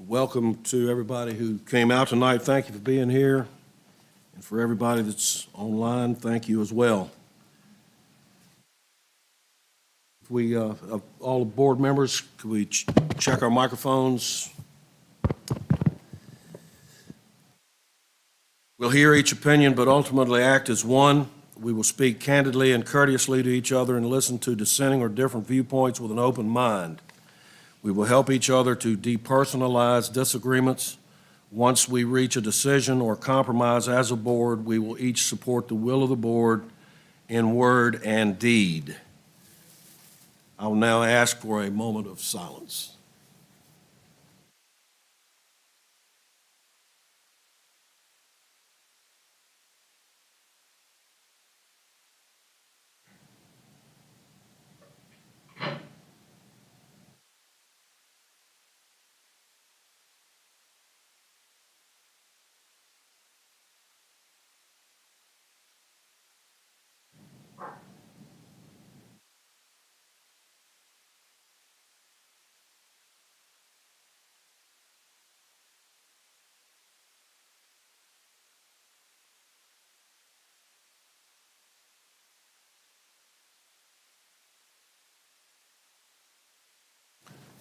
Welcome to everybody who came out tonight. Thank you for being here. And for everybody that's online, thank you as well. If we, all the board members, could we check our microphones? We'll hear each opinion, but ultimately act as one. We will speak candidly and courteously to each other and listen to dissenting or different viewpoints with an open mind. We will help each other to depersonalize disagreements. Once we reach a decision or compromise as a board, we will each support the will of the board in word and deed. I will now ask for a moment of silence.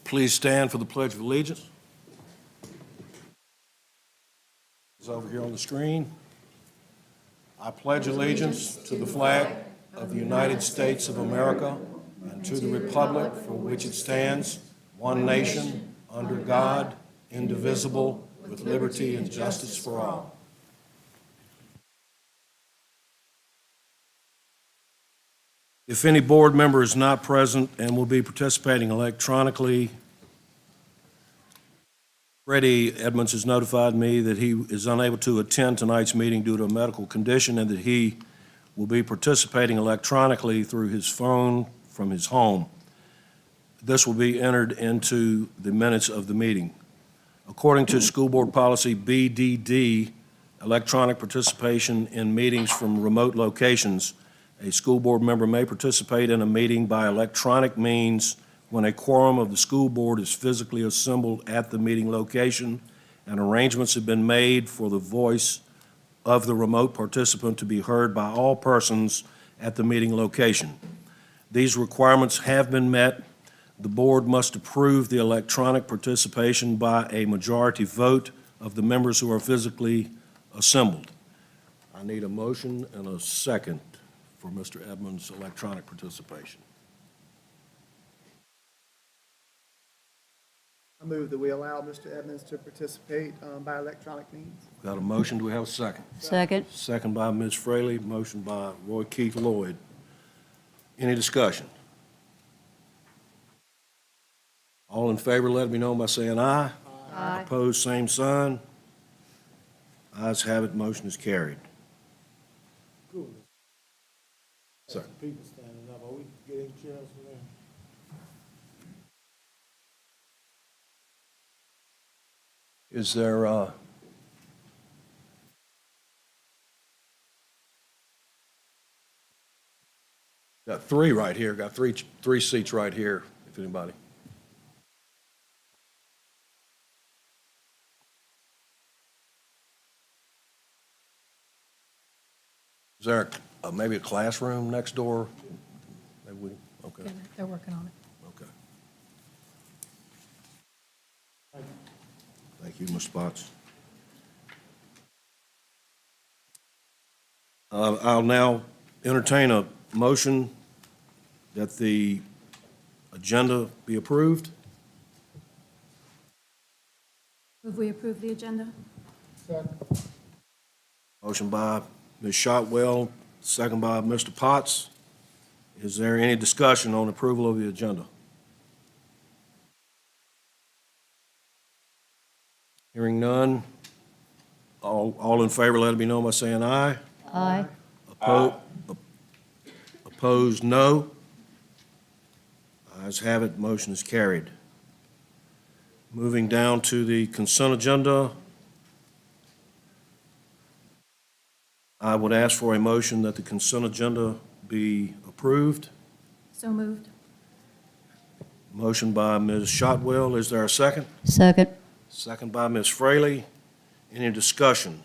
Please stand for the Pledge of Allegiance. It's over here on the screen. I pledge allegiance to the flag of the United States of America and to the republic for which it stands, one nation, under God, indivisible, with liberty and justice for all. If any board member is not present and will be participating electronically, Freddie Edmonds has notified me that he is unable to attend tonight's meeting due to a medical condition and that he will be participating electronically through his phone from his home. This will be entered into the minutes of the meeting. According to School Board Policy BDD, electronic participation in meetings from remote locations, a school board member may participate in a meeting by electronic means when a quorum of the school board is physically assembled at the meeting location and arrangements have been made for the voice of the remote participant to be heard by all persons at the meeting location. These requirements have been met. The board must approve the electronic participation by a majority vote of the members who are physically assembled. I need a motion and a second for Mr. Edmonds' electronic participation. I move that we allow Mr. Edmonds to participate by electronic means. Got a motion, do we have a second? Second. Second by Ms. Fraley, motion by Roy Keith Lloyd. Any discussion? All in favor, let me know by saying aye. Aye. Opposed, same sign. Ayes have it, motion is carried. Cool. Sir. People standing up, are we getting chairs for them? Is there, got three right here, got three seats right here, if anybody. Is there maybe a classroom next door? Maybe we, okay, Yeah, they're working on it. okay. Thank you, Ms. Spots. I'll now entertain a motion that the agenda be approved. Move we approve the agenda? Motion by Ms. Shotwell, second by Mr. Potts. Is there any discussion on approval of the agenda? Hearing none. All in favor, let it be known by saying aye. Aye. Opposed, no. Ayes have it, motion is carried. Moving down to the consent agenda, I would ask for a motion that the consent agenda be approved. So moved. Motion by Ms. Shotwell, is there a second? Second. Second by Ms. Fraley. Any discussion?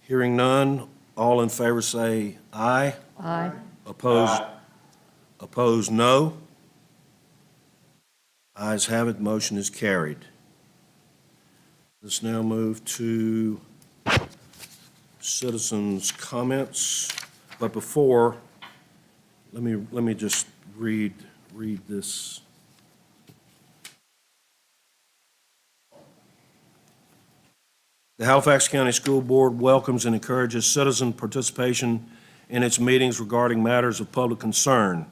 Hearing none, all in favor say aye. Aye. Opposed? Opposed, no. Ayes have it, motion is carried. Let's now move to citizens' comments. But before, let me just read this. The Halifax County School Board welcomes and encourages citizen participation in its meetings regarding matters of public concern.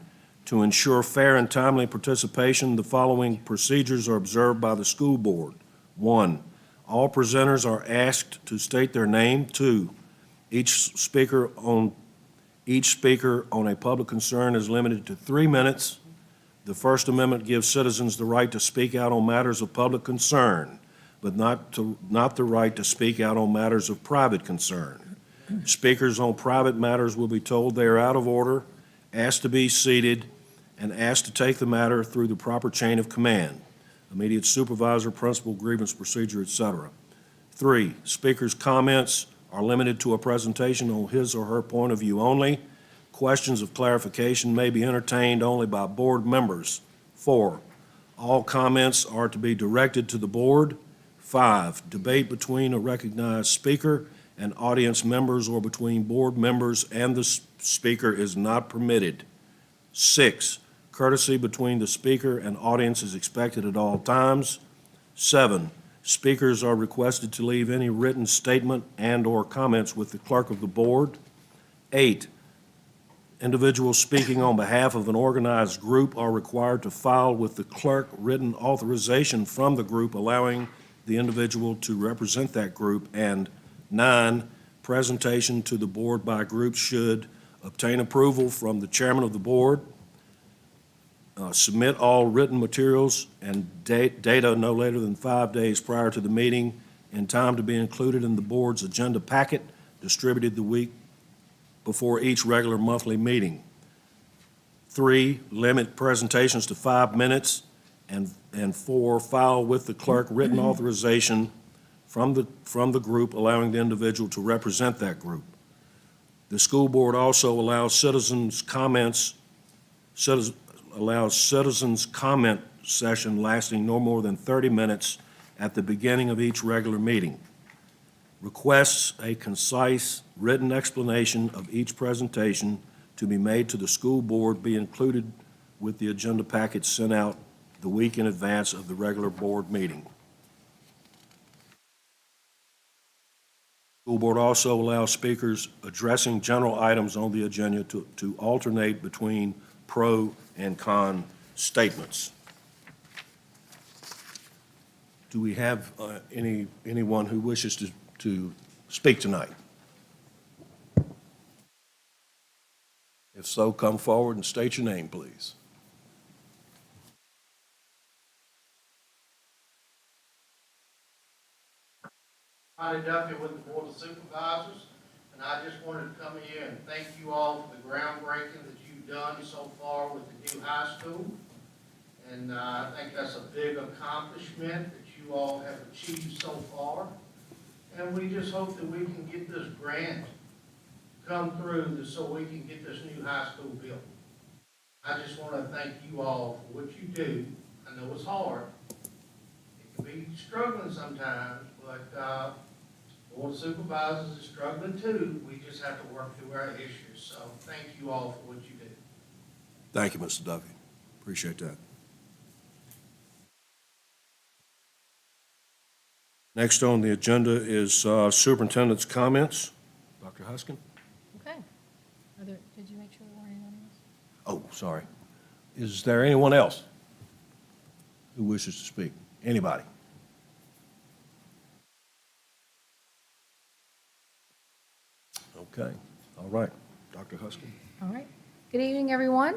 To ensure fair and timely participation, the following procedures are observed by the school board. 1, all presenters are asked to state their name. 2, each speaker on a public concern is limited to 3 minutes. The First Amendment gives citizens the right to speak out on matters of public concern, but not the right to speak out on matters of private concern. Speakers on private matters will be told they are out of order, asked to be seated, and asked to take the matter through the proper chain of command: immediate supervisor, principal, grievance procedure, etc. 3, speakers' comments are limited to a presentation on his or her point of view only. Questions of clarification may be entertained only by board members. 4, all comments are to be directed to the board. 5, debate between a recognized speaker and audience members or between board members and the speaker is not permitted. 6, courtesy between the speaker and audience is expected at all times. 7, speakers are requested to leave any written statement and/or comments with the clerk of the board. 8, individuals speaking on behalf of an organized group are required to file with the clerk written authorization from the group allowing the individual to represent that group. And 9, presentation to the board by group should obtain approval from the chairman of the board, submit all written materials and data no later than 5 days prior to the meeting in time to be included in the board's agenda packet distributed the week before each regular monthly meeting. 3, limit presentations to 5 minutes. And 4, file with the clerk written authorization from the group allowing the individual to represent that group. The school board also allows citizens' comment session lasting no more than 30 minutes at the beginning of each regular meeting. Requests a concise written explanation of each presentation to be made to the school board be included with the agenda packet sent out the week in advance of the regular board meeting. School board also allows speakers addressing general items on the agenda to alternate between pro and con statements. Do we have anyone who wishes to speak tonight? If so, come forward and state your name, please. Connie Duffy with the Board of Supervisors, and I just wanted to come here and thank you all for the groundbreaking that you've done so far with the new high school. And I think that's a big accomplishment that you all have achieved so far. And we just hope that we can get this grant come through so we can get this new high school built. I just want to thank you all for what you do. I know it's hard. It can be struggling sometimes, but the Board of Supervisors is struggling too. We just have to work through our issues. So thank you all for what you do. Thank you, Mr. Duffy. Appreciate that. Next on the agenda is superintendent's comments. Dr. Huskin? Okay. Did you make sure there weren't anyone else? Oh, sorry. Is there anyone else who wishes to speak? Anybody? Okay, all right. Dr. Huskin? All right. Good evening, everyone.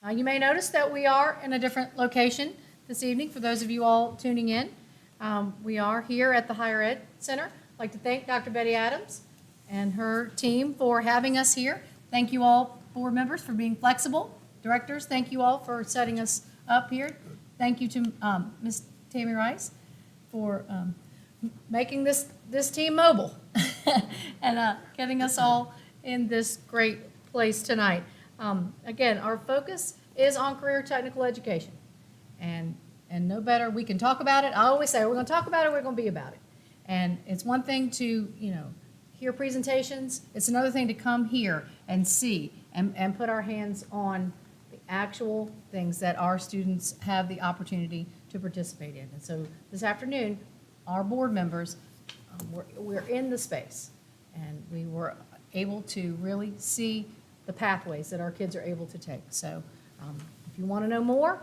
You may notice that we are in a different location this evening for those of you all tuning in. We are here at the Higher Ed Center. I'd like to thank Dr. Betty Adams and her team for having us here. Thank you all board members for being flexible Directors, thank you all for setting us up here. Thank you to Ms. Tammy Rice for making this team mobile and getting us all in this great place tonight. Again, our focus is on career technical education. And no better, we can talk about it. I always say, we're going to talk about it, we're going to be about it. And it's one thing to, hear presentations. It's another thing to come here and see and put our hands on the actual things that our students have the opportunity to participate in. And so this afternoon, our board members, we're in the space, and we were able to really see the pathways that our kids are able to take. So if you want to know more,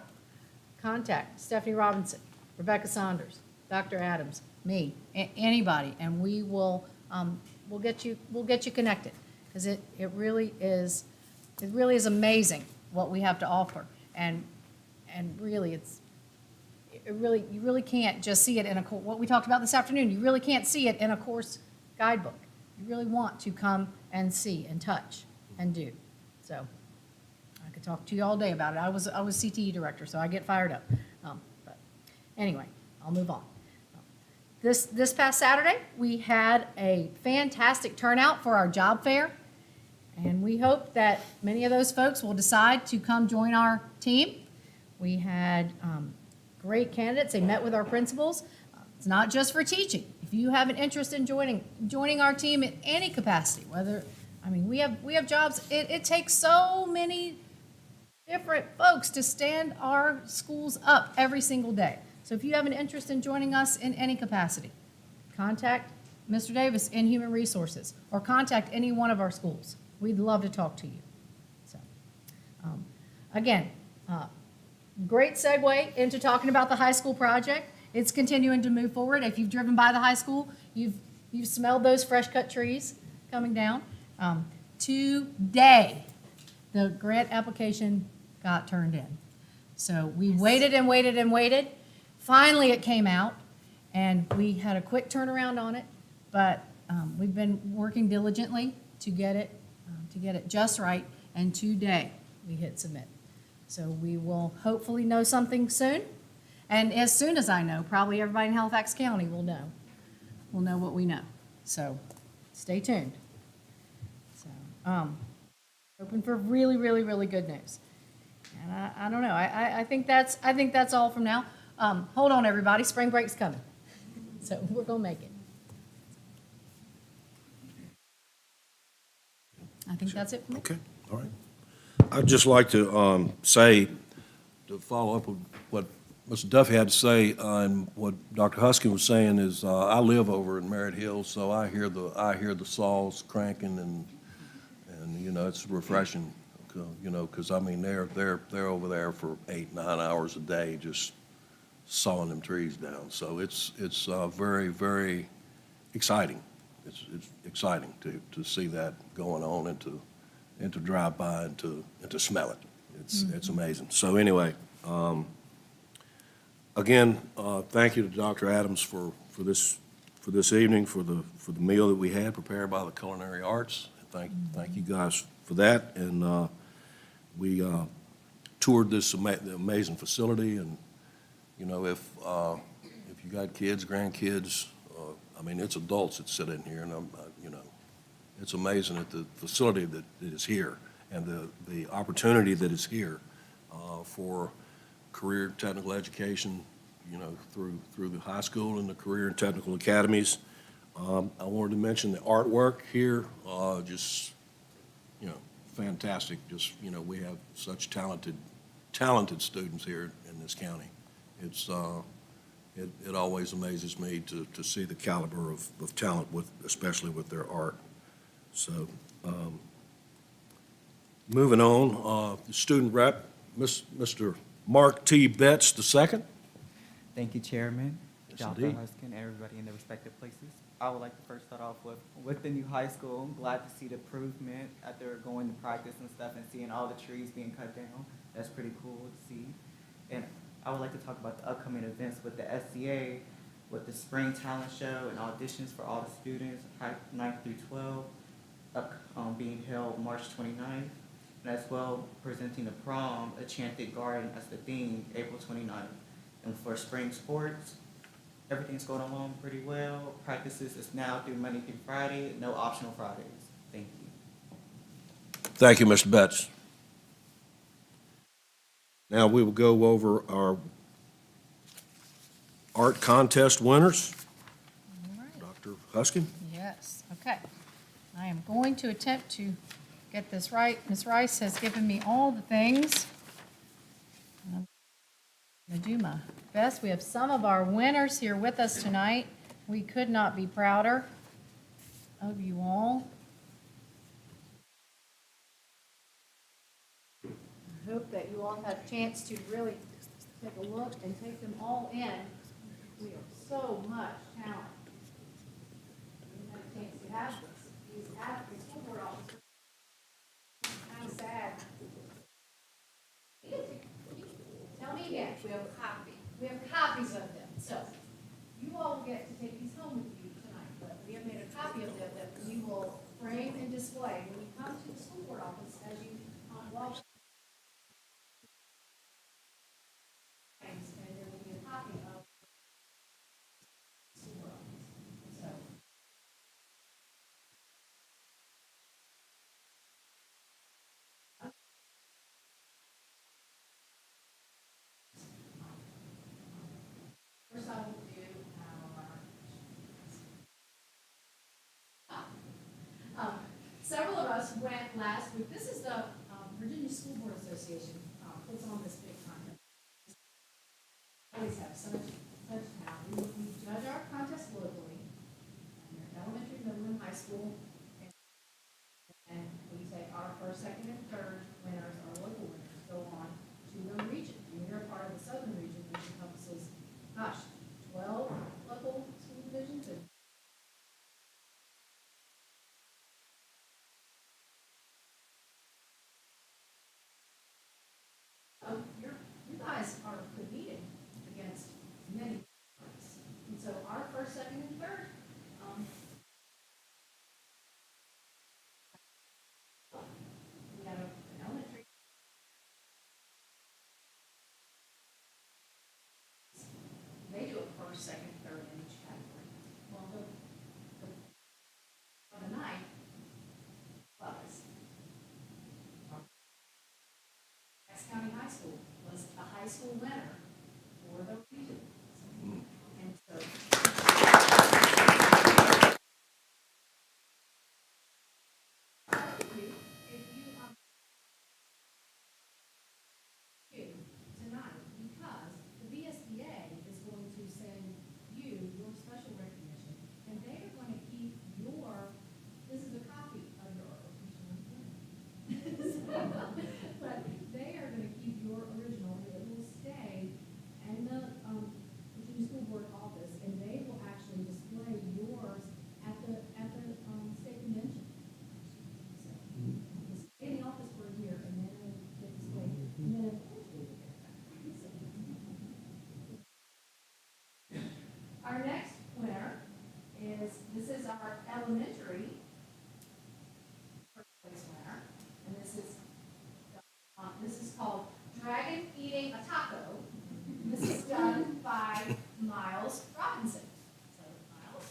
contact Stephanie Robinson, Rebecca Saunders, Dr. Adams, me, anybody, and we will we'll get you connected, because it really is amazing what we have to offer, and really you really can't just see it in what we talked about this afternoon. You really can't see it in a course guidebook. You really want to come and see and touch and do. So I could talk to you all day about it. I was CTE director, so I get fired up. But anyway, I'll move on. This past Saturday, we had a fantastic turnout for our job fair, and we hope that many of those folks will decide to come join our team. We had great candidates. They met with our principals. It's not just for teaching. If you have an interest in joining our team in any capacity, we have jobs. It takes so many different folks to stand our schools up every single day. So if you have an interest in joining us in any capacity, contact Mr. Davis in Human Resources, or contact any one of our schools. We'd love to talk to you. So, again, great segue into talking about the high school project. It's continuing to move forward. If you've driven by the high school, you've smelled those fresh cut trees coming down. Today, the grant application got turned in. So we waited and waited and waited. Finally, it came out, and we had a quick turnaround on it, but we've been working diligently to get it just right, and today we hit submit. So we will hopefully know something soon, and as soon as I know, probably everybody in Halifax County will know. We'll know what we know. So stay tuned. So hoping for really, really, really good news. And I don't know. I think that's all from now. Hold on, everybody. Spring break's coming. So we're going to make it. I think that's it for me. Okay, all right. I'd just like to say, to follow up with what Mr. Duffy had to say, and what Dr. Huskin was saying is, I live over in Merritt Hills, so I hear the saws cranking, and it's refreshing, because they're over there for 8-9 hours a day just sawing them trees down. So it's very, very exciting. It's exciting to see that going on, and to drive by and to smell it. It's amazing. So anyway, again, thank you to Dr. Adams for this evening, for the meal that we had prepared by the Culinary Arts. Thank you guys for that. And we toured this amazing facility, and if you got kids, grandkids, it's adults that sit in here, and it's amazing at the facility that is here, and the opportunity that is here for career technical education, through the high school and the career and technical academies. I wanted to mention the artwork here, just fantastic. Just we have such talented students here in this county. It always amazes me to see the caliber of talent, especially with their art. So, moving on, the student rep, Mr. Mark T. Betts II. Thank you, Chairman, Yes, Dr. indeed. Huskin, and everybody in their respective places. I would like to first start off with the new high school. I'm glad to see the improvement after going to practice and stuff and seeing all the trees being cut down. That's pretty cool to see. And I would like to talk about the upcoming events with the SCA, with the spring talent show and auditions for all the students, 9th through 12, being held March 29th. and as well presenting the prom, a chanted garden as the theme, April 29th. And for spring sports, everything's going along pretty well. Practices is now through Monday through Friday, no optional Fridays. Thank you. Thank you, Mr. Betts. Now we will go over our art contest winners. All right. Dr. Husky? Yes, okay. I am going to attempt to get this right. Ms. Rice has given me all the things. I'm going to do my best. We have some of our winners here with us tonight. We could not be prouder of you all. I hope that you all had a chance to really take a look and take them all in. We have so much talent. You have a chance to have this. These African school board officers. Kind of sad. Tell me again. We have a copy. We have copies of them. So you all will get to take these home with you tonight, but we have made a copy of them that we will frame and display when you come to the school board office as you walk. And there will be a copy of the school board office. So. First I will do several of us went last week. This is the Virginia School Board Association puts on this big contest. Always have such talent. We judge our contest locally, and they're elementary, middle, and high school. And we take our first, second, and third winners, our local winners, go on to the region. And we're a part of the southern region, which encompasses, 12 local school divisions and you guys are competing against many parties. And so our first, second, and third, we have an elementary. They do a first, second, third in each category. Well, the night was Essex County High School was the high school winner for the region. And so if you tonight, because the VSBA is going to send you your special recognition, and they are going to keep this is a copy of your original. But they are going to keep your original, and it will stay in the Virginia School Board office, and they will actually display yours at the state convention. So, it's in the office for a year, and then it'll get displayed, and then eventually we'll get it back. Our next winner this is our elementary first place winner, and this is called Dragon Eating a Taco. This is done by Miles Robinson. So, Miles.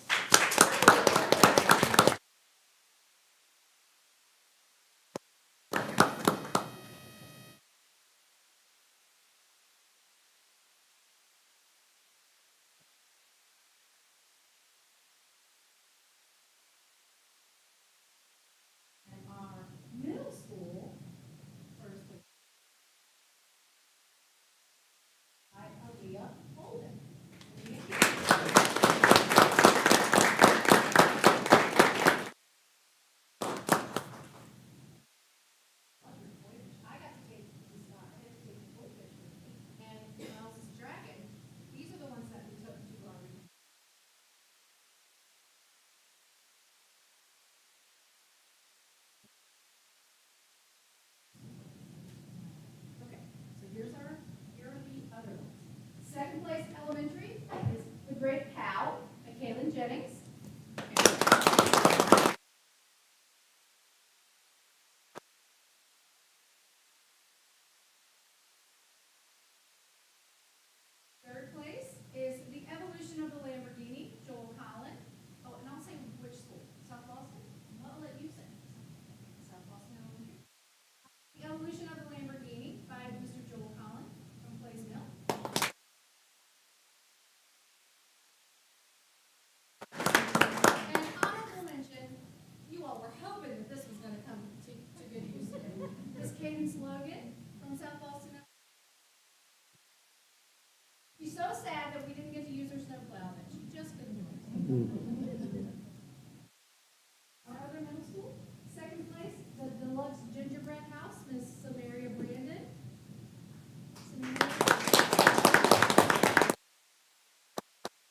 Our other middle school, second place, the Deluxe Gingerbread House, Miss Samaria Brandon.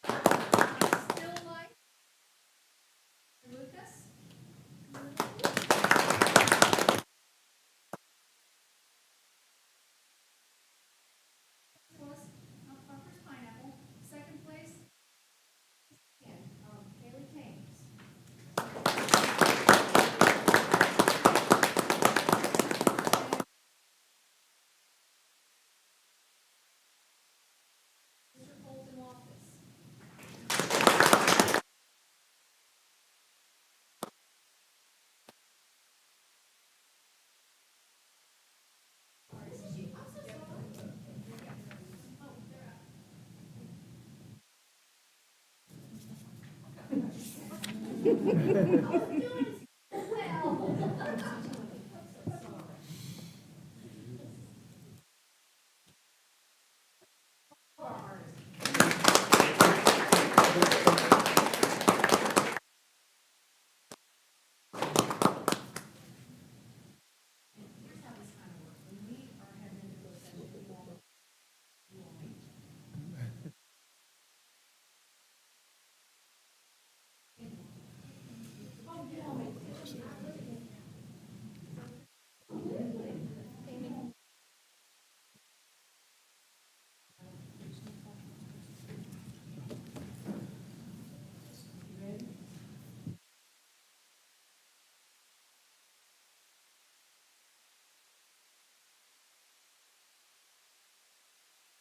Still life, Lucas. Was Parker's Pineapple, second place, and Haley Thames. Mr. Colton Loftus.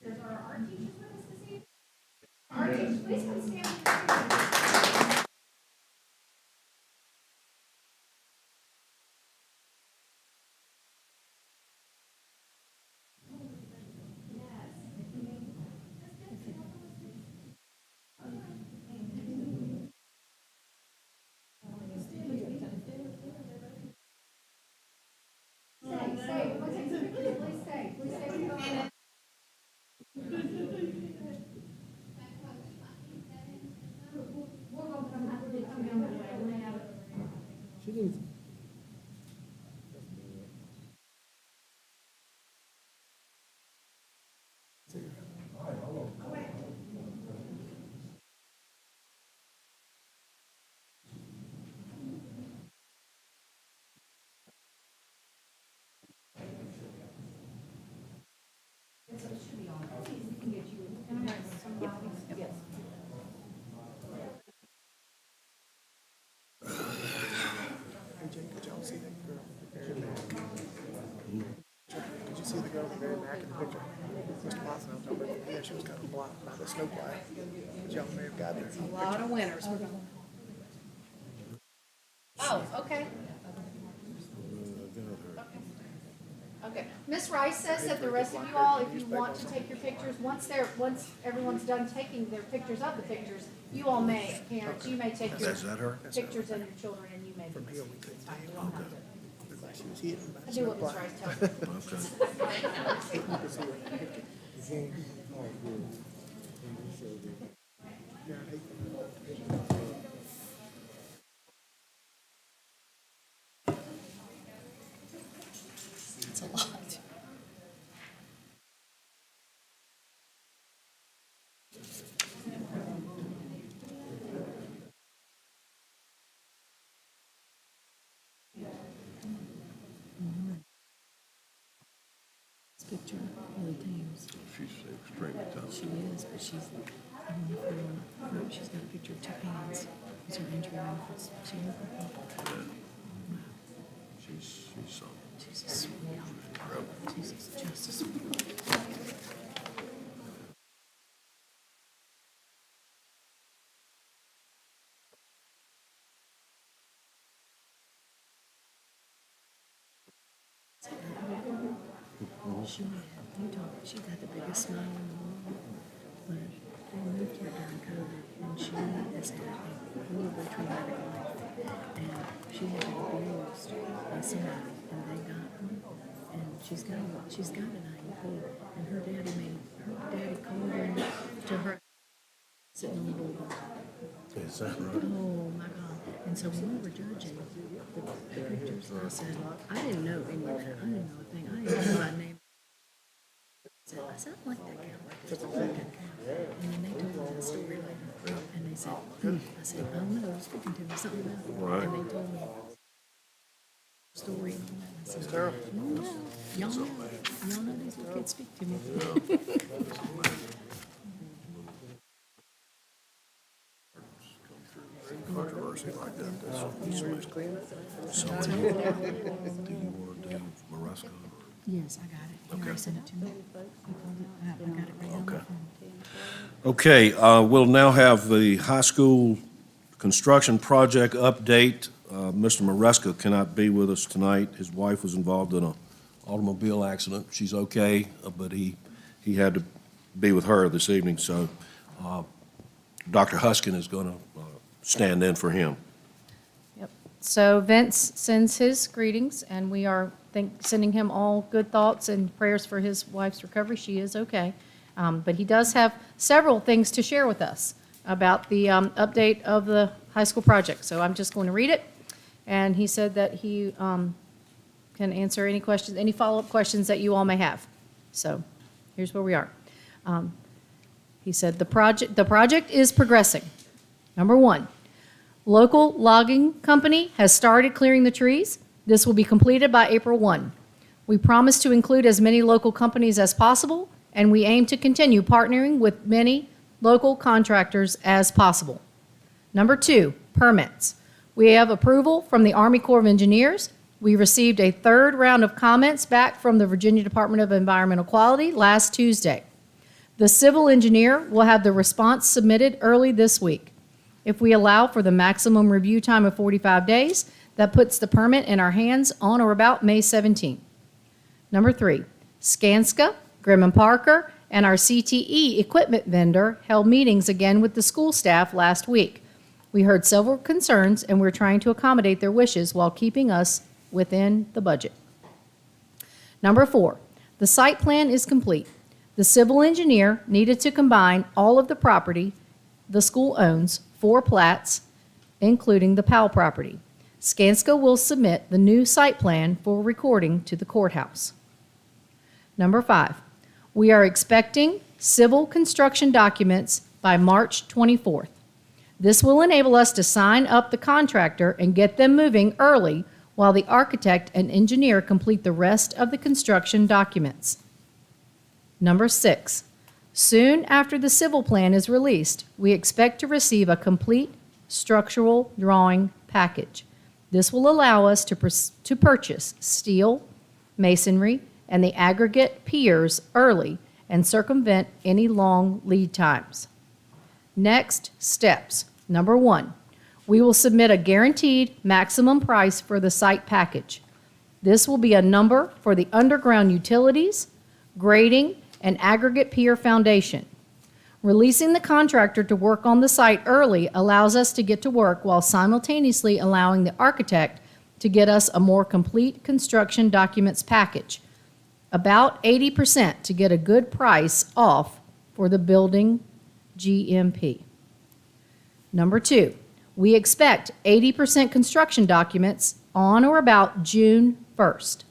There's our art teachers with us this evening. Art teachers, please come stand. Stay, we'll take some pictures, please stay, please stay. We're going to have to come down the way, we're gonna have it. She needs. Hey, Jake, did y'all see that girl in the very back? Did you see the girl in the very back of the picture? Mr. Watson, I'm talking about, yeah, she was kind of blocked by the snowplow. But y'all may have got there. A lot of winners. Oh, okay. Okay. Miss Rice says that the rest of you all, if you want to take your pictures, once everyone's done taking their pictures of the pictures, you all may, parents, you may take your Is that her? pictures of your children and you may. From here, we couldn't tell. Looked like she was hidden by I the do what Miss snowplow. Rice tells me. Okay. You could see her. Again, oh, good. And you showed it. Yeah, I hate that. It's a lot. Picture Haley Thames. She's extremely talented. She is, but she's, I don't know if you're, she's got a picture of two hands. It's her entry office. She is, She's something. she's a sweetheart. Incredible. She's just a sweetheart. She she got the biggest smile in the world, but they moved here during COVID, and she has had a horrible traumatic life, and she had been abused by somebody, and they got her, and she's got an IEP, and her daddy called her to her sitting on the board. Oh, my God. And so when we were judging the pictures, I said, I didn't know any of that. I didn't know a thing. I didn't know my name. I said, I like that cow right there. I like that cow. And then they told me the story later. And they said, I said, I don't know, speaking to me, something about it. Right. And they told me the story and all that. I said, y'all know these little kids speak to me. Controversy like that, that's Clean it. so. Do you want to do Maresco? Yes, I got it. He already sent it to me. I got it right on my Okay. phone. Okay, we'll now have the high school construction project update. Mr. Maresca cannot be with us tonight. His wife was involved in an automobile accident. She's okay, but he had to be with her this evening, so Dr. Huskin is going to stand in for him. Yep. So Vince sends his greetings, and we are sending him all good thoughts and prayers for his wife's recovery. She is okay. But he does have several things to share with us about the update of the high school project. So I'm just going to read it. And he said that he can answer any questions, any follow-up questions that you all may have. So here's where we are. He said the project is progressing. Number one, local logging company has started clearing the trees. This will be completed by April 1. We promise to include as many local companies as possible, and we aim to continue partnering with many local contractors as possible. Number two, permits. We have approval from the Army Corps of Engineers. We received a third round of comments back from the Virginia Department of Environmental Quality last Tuesday. The civil engineer will have the response submitted early this week. If we allow for the maximum review time of 45 days, that puts the permit in our hands on or about May 17th. Number three, Skanska, Grimm & Parker, and our CTE equipment vendor held meetings again with the school staff last week. We heard several concerns, and we're trying to accommodate their wishes while keeping us within the budget. Number four, the site plan is complete. The civil engineer needed to combine all of the property the school owns, 4 plats, including the Powell property. Skanska will submit the new site plan for recording to the courthouse. Number 5, we are expecting civil construction documents by March 24th. This will enable us to sign up the contractor and get them moving early while the architect and engineer complete the rest of the construction documents. Number 6, soon after the civil plan is released, we expect to receive a complete structural drawing package. This will allow us to purchase steel, masonry, and the aggregate piers early and circumvent any long lead times. Next steps. Number 1, we will submit a guaranteed maximum price for the site package. This will be a number for the underground utilities, grading, and aggregate pier foundation. Releasing the contractor to work on the site early allows us to get to work while simultaneously allowing the architect to get us a more complete construction documents package, about 80% to get a good price off for the building GMP. Number 2, we expect 80% construction documents on or about June 1st.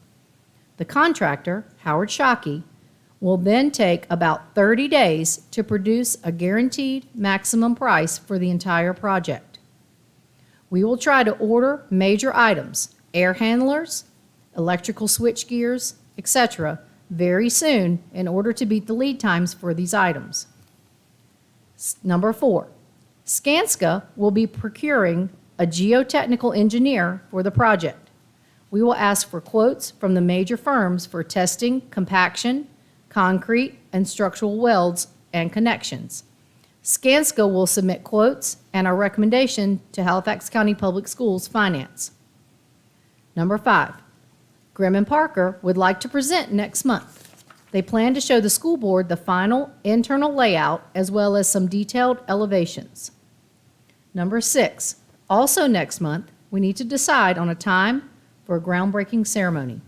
The contractor, Howard Shockey, will then take about 30 days to produce a guaranteed maximum price for the entire project. We will try to order major items, air handlers, electrical switch gears, etc., very soon in order to beat the lead times for these items. Number 4, Skanska will be procuring a geotechnical engineer for the project. We will ask for quotes from the major firms for testing, compaction, concrete, and structural welds and connections. Skanska will submit quotes and our recommendation to Halifax County Public Schools Finance. Number 5, Grimm & Parker would like to present next month. They plan to show the school board the final internal layout as well as some detailed elevations. Number 6, also next month, we need to decide on a time for a groundbreaking ceremony.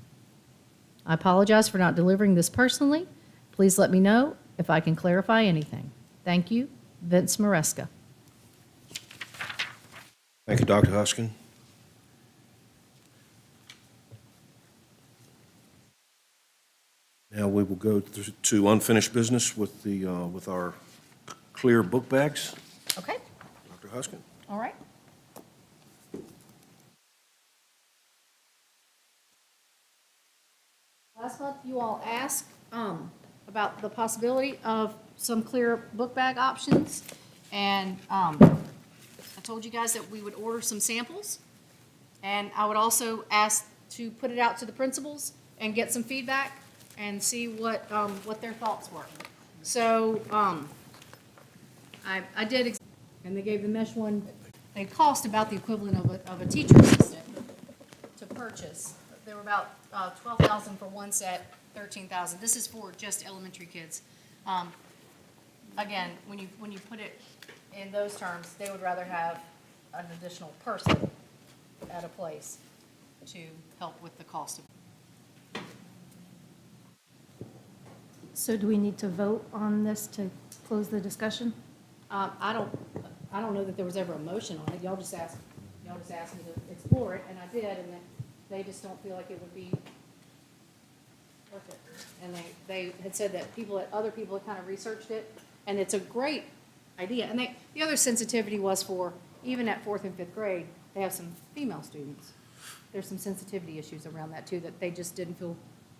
I apologize for not delivering this personally. Please let me know if I can clarify anything. Thank you, Vince Maresca. Thank you, Dr. Huskin. Now we will go to unfinished business with with our clear book bags. Okay, Dr. Huskin? all right. Last month, you all asked about the possibility of some clear book bag options, and I told you guys that we would order some samples, and I would also ask to put it out to the principals and get some feedback and see what their thoughts were. So I did, and they gave the mesh one, they cost about the equivalent of a teacher assistant to purchase. They were about $12,000 for one set, $13,000. This is for just elementary kids. Again, when you put it in those terms, they would rather have an additional person at a place to help with the cost of. So do we need to vote on this to close the discussion? I don't know that there was ever a motion on it. Y'all just asked me to explore it, and I did, and then they just don't feel like it would be worth it. And they had said that other people had kind of researched it, and it's a great idea. And the other sensitivity was for, even at 4th and 5th grade, they have some female students. There's some sensitivity issues around that too, that they just didn't feel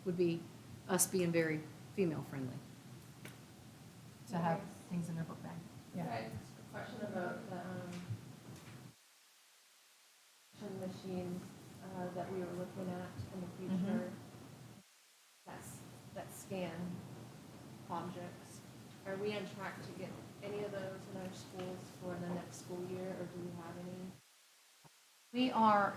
would be us being very female friendly. To have things in their book bag. Yeah. Okay, a question about the machines that we were looking at in the future. That scan objects. Are we on track to get any of those in our schools for the next school year, or do we have any? We are,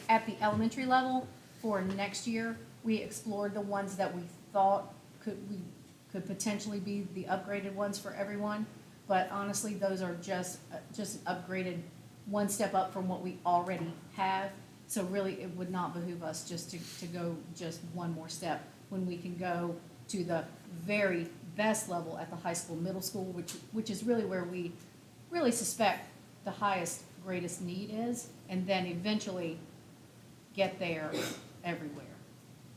at the elementary level, for next year, we explored the ones that we thought could potentially be the upgraded ones for everyone. But honestly, those are just upgraded, one step up from what we already have. So really, it would not behoove us just to go just one more step when we can go to the very best level at the high school, middle school, which is really where we really suspect the highest, greatest need is, and then eventually get there everywhere.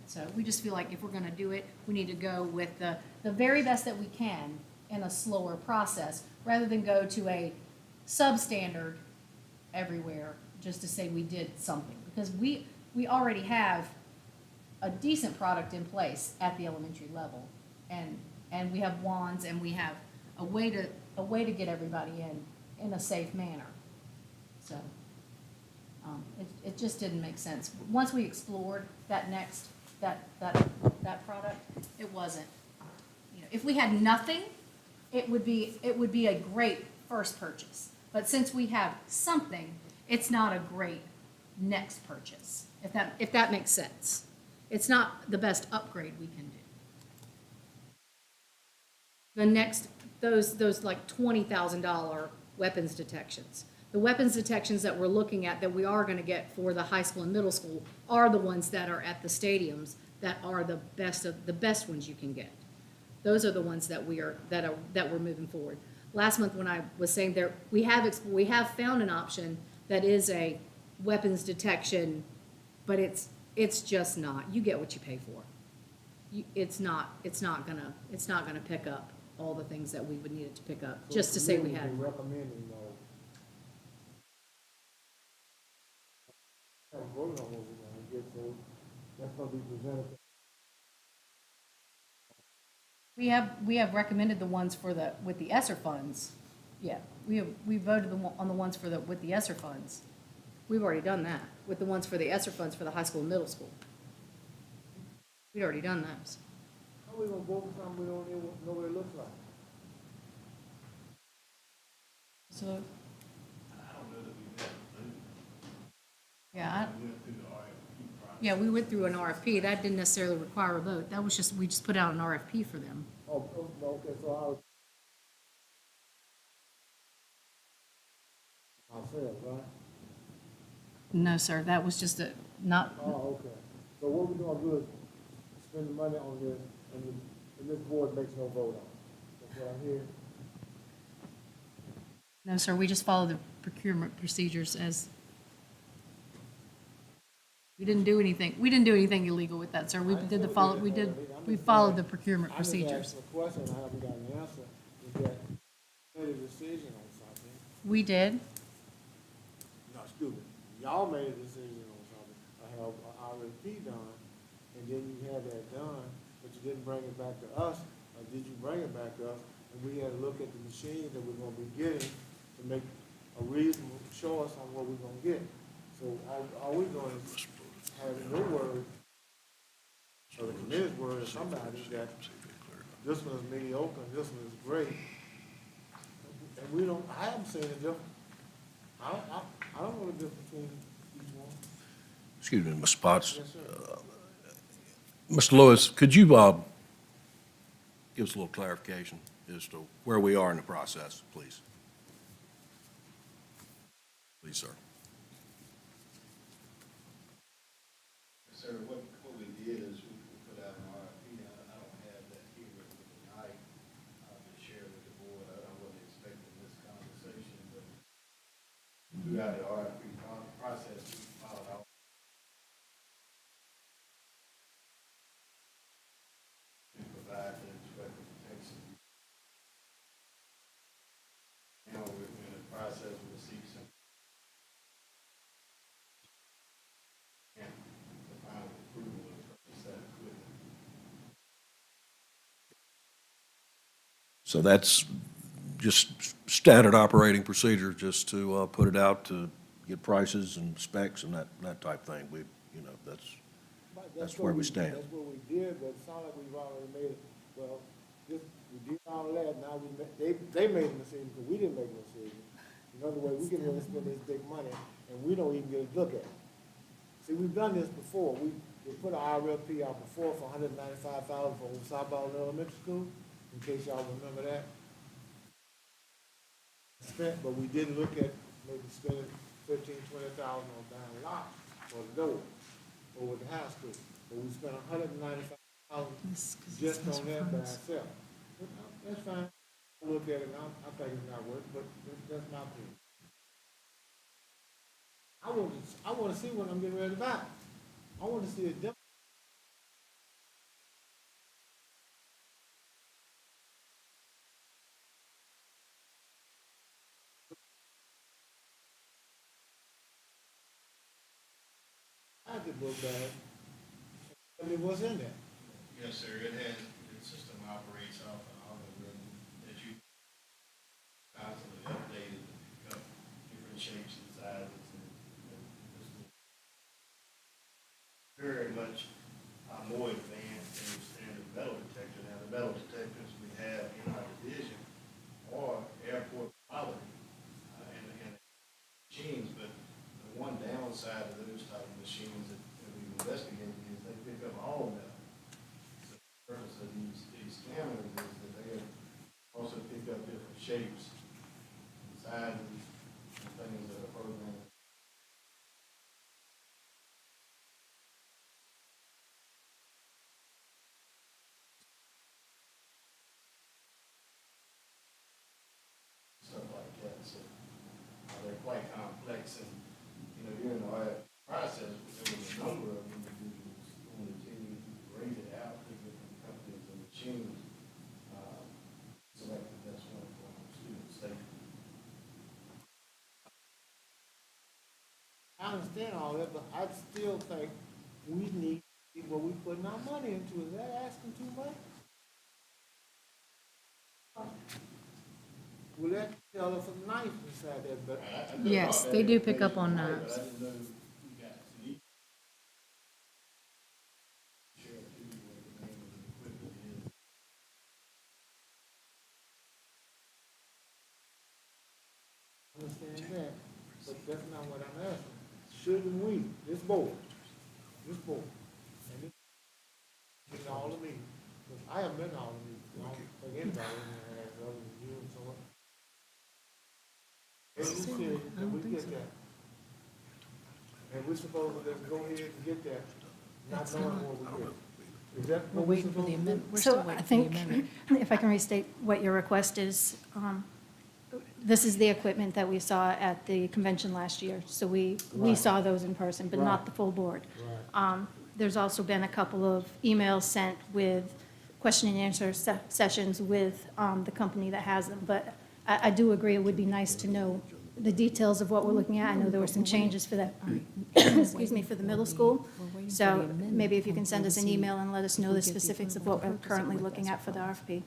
So we just feel like if we're gonna do it, we need to go with the very best that we can in a slower process, rather than go to a substandard everywhere just to say we did something. Because we already have a decent product in place at the elementary level. And we have wands, and we have a way to get everybody in a safe manner. So it just didn't make sense. Once we explored that product, it wasn't. You know, if we had nothing, it would be a great first purchase. But since we have something, it's not a great next purchase. If that makes sense. It's not the best upgrade we can do. The next, those like $20,000 weapons detections. The weapons detections that we're looking at that we are going to get for the high school and middle school are the ones that are at the stadiums that are the best ones you can get. Those are the ones that we're moving forward. Last month when I was saying there, we have found an option that is a weapons detection, but it's just not. You get what you pay for. It's not gonna pick up all the things that we would need it to pick up, just to say we had. So recommending, vote on what we're gonna get, so that's gonna be presented. We have recommended the ones with the ESSER funds. Yeah, we voted on the ones with the ESSER funds. We've already done that, with the ones for the ESSER funds for the high school and middle school. We'd already done those. How we gonna vote for something we don't even know what it looks like? So. Yeah, we went through an RFP. That didn't necessarily require a vote. That was just, we just put out an RFP for them. Oh, okay, so ourselves, right? No, sir, that was just not, Oh, okay. So what we're gonna do is spend the money on this, and this board makes no vote on it. That's what I hear. no, sir, we just follow the procurement procedures as, we didn't do anything illegal with that, sir. We did the follow, we followed the procurement I just procedures. asked a question, I haven't got an answer, is that made a decision on something. We did. No, excuse me, y'all made a decision on something, I have a RFP done, and then you had that done, but you didn't bring it back to us, or did you bring it back to us? And we had to look at the machines that we're gonna be getting to make a reasonable choice on what we're gonna get. So are we gonna have your word, or the committee's word, or somebody, that this one is mediocre, and this one is great? And we don't, I haven't seen a difference. I don't know the difference between each one. Excuse me, Mr. Potts. Yes, sir. Mr. Lewis, could you give us a little clarification as to where we are in the process, please? Please, sir. Sir, what we did is we put out an RFP. I don't have that here with me tonight to share with the board. I wasn't expecting this conversation, but throughout the RFP process, we followed out. To provide the inspector protection. Now we're in the process of receiving some. And the final approval of that equipment. So that's just standard operating procedure, just to put it out to get prices and specs and that type thing. We, But That's what where we stand. That's what we did, but it sounds like we've already made it, well, this, we did all that, now they made a decision, because we didn't make a decision. In other words, we get ready to spend this big money, and we don't even get a look at it. See, we've done this before, we put an RFP out before for $195,000 for Southball Elementary School, in case y'all remember that. Spent, but we didn't look at maybe spending $15,000-$20,000 on down lot for the door over at the high school. But we spent $195,000 just on that by ourselves. That's fine. I'll look at it now, I think it's not worth it, but that's my opinion. I want to see what I'm getting ready to buy. I want to see a difference. I could look bad. I mean, what's in there? Yes, sir, it has, the system operates off an algorithm that you constantly updated to pick up different shapes and sizes and this is very much more advanced than the standard metal detector. Now, the metal detectors we have in our division are airport quality and machines, but the one downside of those type of machines that we've investigated is they pick up all metal. The purpose of these cameras is that they also pick up different shapes and sizes and things that are programmed. Stuff like that, so they're quite complex and, during the audit process, there was a number of individuals on the team who rated it out to different companies and machines, selected the best one for student safety. I understand all that, but I still think we need to see what we're putting our money into. Is that asking too much? Will that tell us a knife inside that, but Yes, they do pick up on But I knives. didn't know you got to need. Share it to you what the name of the equipment is. I understand that, but that's not what I'm asking. Shouldn't we, this board, and this, in all the meetings, because I have been to all the meetings, I don't think anybody in there has other than you and so on. Is it serious that we get that? And we're supposed to just go ahead and get that, not knowing what we get. Is that We're what we're waiting for supposed the to do? amendment. We're still So I waiting for the think, amendment. if I can restate what your request is, This is the equipment that we saw at the convention last year, so we Right. saw those in person, but not Right. the full board. Right. There's also been a couple of emails sent with question and answer sessions with the company that has them, but I do agree it would be nice to know the details of what we're looking at. I know there were some changes for that, excuse me, for the middle school. So maybe if you can send us an email and let us know the specifics of what we're currently looking at for the RFP.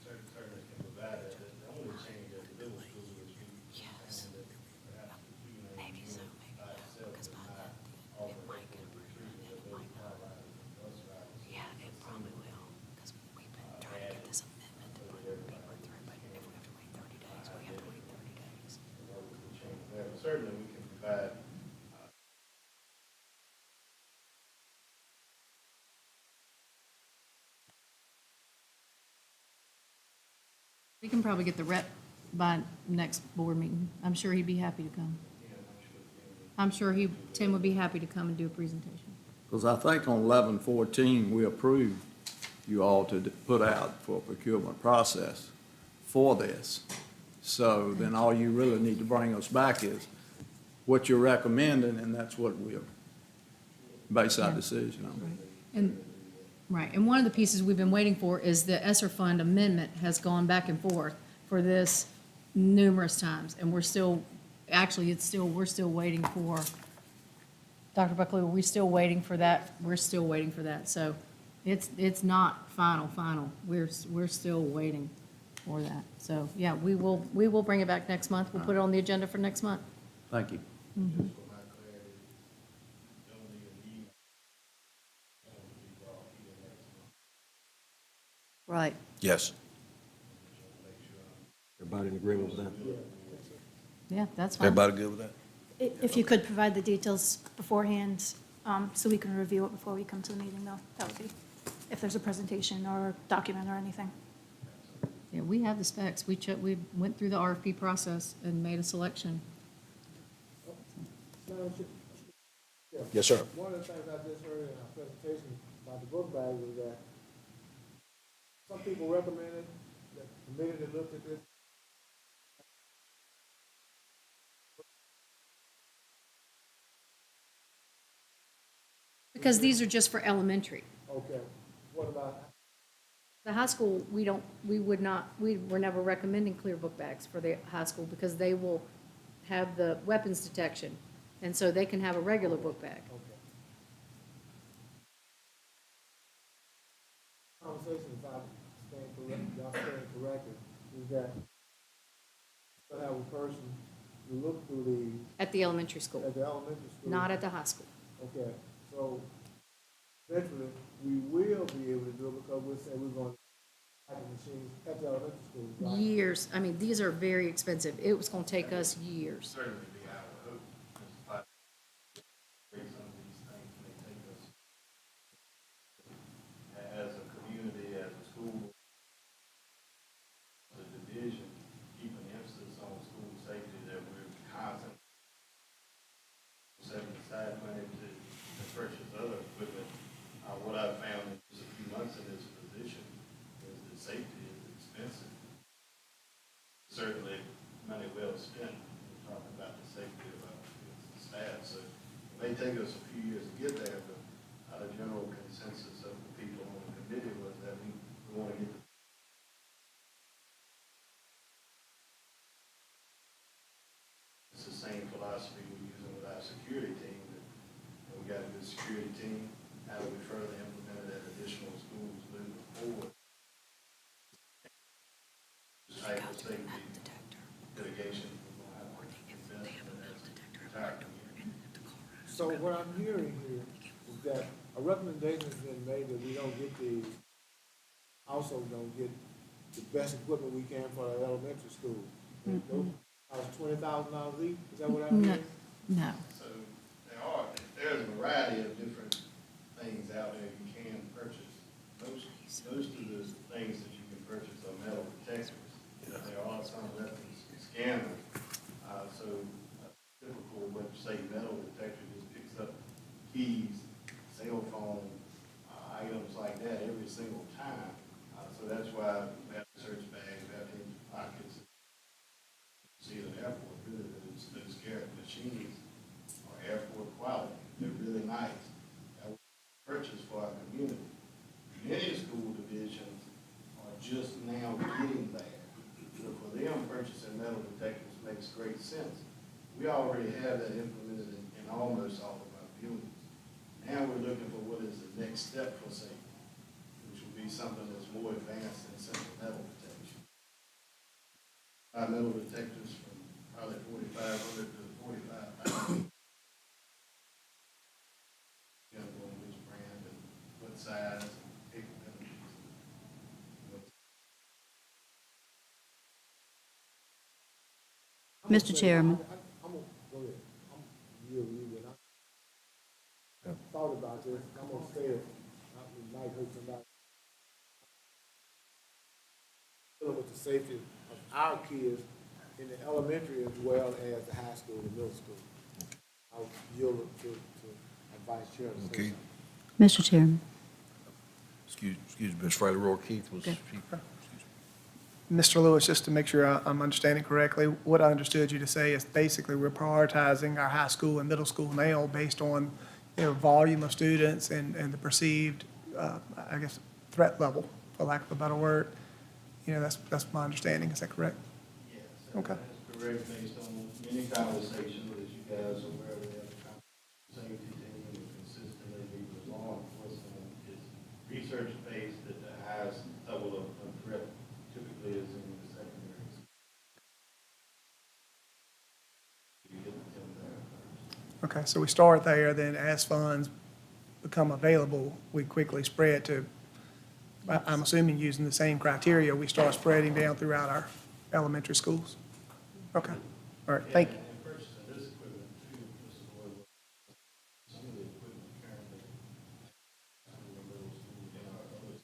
Certainly can provide that. The only change at the middle school is you understand that perhaps the juvenile unit by itself is not offering equal treatment of those car riders and bus riders. Yeah, it probably will, because we've been trying to get this amendment to put paper through, but if we have to wait 30 days, we have to wait 30 days. Certainly, we can provide We can probably get the rep by next board meeting. I'm sure he'd be happy to come. Tim would be happy to come and do a presentation. Because I think on 11/14, we approved you all to put out for a procurement process for this. So then all you really need to bring us back is what you're recommending, and that's what we'll base our decision on. And, right, and one of the pieces we've been waiting for is the ESSER fund amendment has gone back and forth for this numerous times, and we're still, actually, we're still waiting for, Dr. Buckley, are we still waiting for that? We're still waiting for that, so it's not final. We're still waiting for that. So, yeah, we will bring it back next month. We'll put it on the agenda for next month. Thank you. just for my clarity, don't even need to be brought here next month. Right. Yes. Make sure I'm Everybody in agreement with that? Yeah, that's fine. Everybody good with that? If you could provide the details beforehand, so we can review it before we come to the meeting, though, that would be, if there's a presentation or document or anything. Yeah, we have the specs. We went through the RFP process and made a selection. Yes, sir. One of the things I just heard in our presentation about the book bag was that some people recommended that the minute they looked at this, Because these are just for elementary. okay, what about, The high school, we were never recommending clear book bags for the high school because they will have the weapons detection. And so they can have a regular book bag. okay. Conversation, if I'm staying correct, y'all staying corrected, is that you'll have a person who look through At the elementary school, at the elementary school. not at the high school. Okay, so eventually, we will be able to do it because we'll say we're going to have the machines at the elementary school, right? Years, I mean, these are very expensive. It was gonna take us years. certainly be our hope, Mr. Pot, create some of these things may take us as a community, as a school, as a division, keep an emphasis on school safety, that we're constantly setting aside money to purchase other equipment. What I've found in just a few months in this position is that safety is expensive. Certainly, money well spent, we're talking about the safety of our staff, so it may take us a few years to get there, but the general consensus of the people on the committee was that we want to get the it's the same philosophy we're using with our security team, that we got a good security team, how do we further implement it at additional schools moving forward? This type of safety litigation, we're going to have to invest in as an entire community. So what I'm hearing here is that a recommendation has been made that we don't get also don't get the best equipment we can for our elementary school. Those are $20,000 each, is that what I'm No, hearing? no. So there's a variety of different things out there you can purchase. Most of the things that you can purchase are metal detectors. There are some weapons scanners. So typical, what you say, metal detector just picks up keys, cell phone, items like that every single time. So that's why we have search bags, we have empty pockets. those Garrett machines are airport quality. They're really nice. That was purchased for our community. Many school divisions are just now getting that. So for them, purchasing metal detectors makes great sense. We already have that implemented in almost all of our buildings. Now we're looking for what is the next step for safety, which will be something that's more advanced than simple metal detection. Our metal detectors from probably 4,500 to 45,000. You know, which brand and what size and capabilities. Mr. Chairman. I'm gonna, go ahead, I'm, you, and I thought about this, I'm gonna say it, it might hurt somebody. Dealing with the safety of our kids in the elementary as well as the high school and middle school. I'll yield it to Vice Chair to say Okay. something. Mr. Chairman. Excuse me, Ms. Fraley, Roy Keith was. Okay. Mr. Lewis, just to make sure I'm understanding correctly, what I understood you to say is basically we're prioritizing our high school and middle school now based on, volume of students and the perceived, I guess, threat level, for lack of a better word. That's my understanding. Is that correct? Yes. Okay. That's correct, based on many conversations that you guys are aware of, the safety team and consistently be with law enforcement is research-based that the highest level of threat typically is in the secondary. You get them there first. Okay, so we start there, then as funds become available, we quickly spread to, I'm assuming using the same criteria, we start spreading down throughout our elementary schools? Okay, all right, thank you. And purchasing this equipment too, Mr. Boyd, some of the equipment currently in the middle school and our other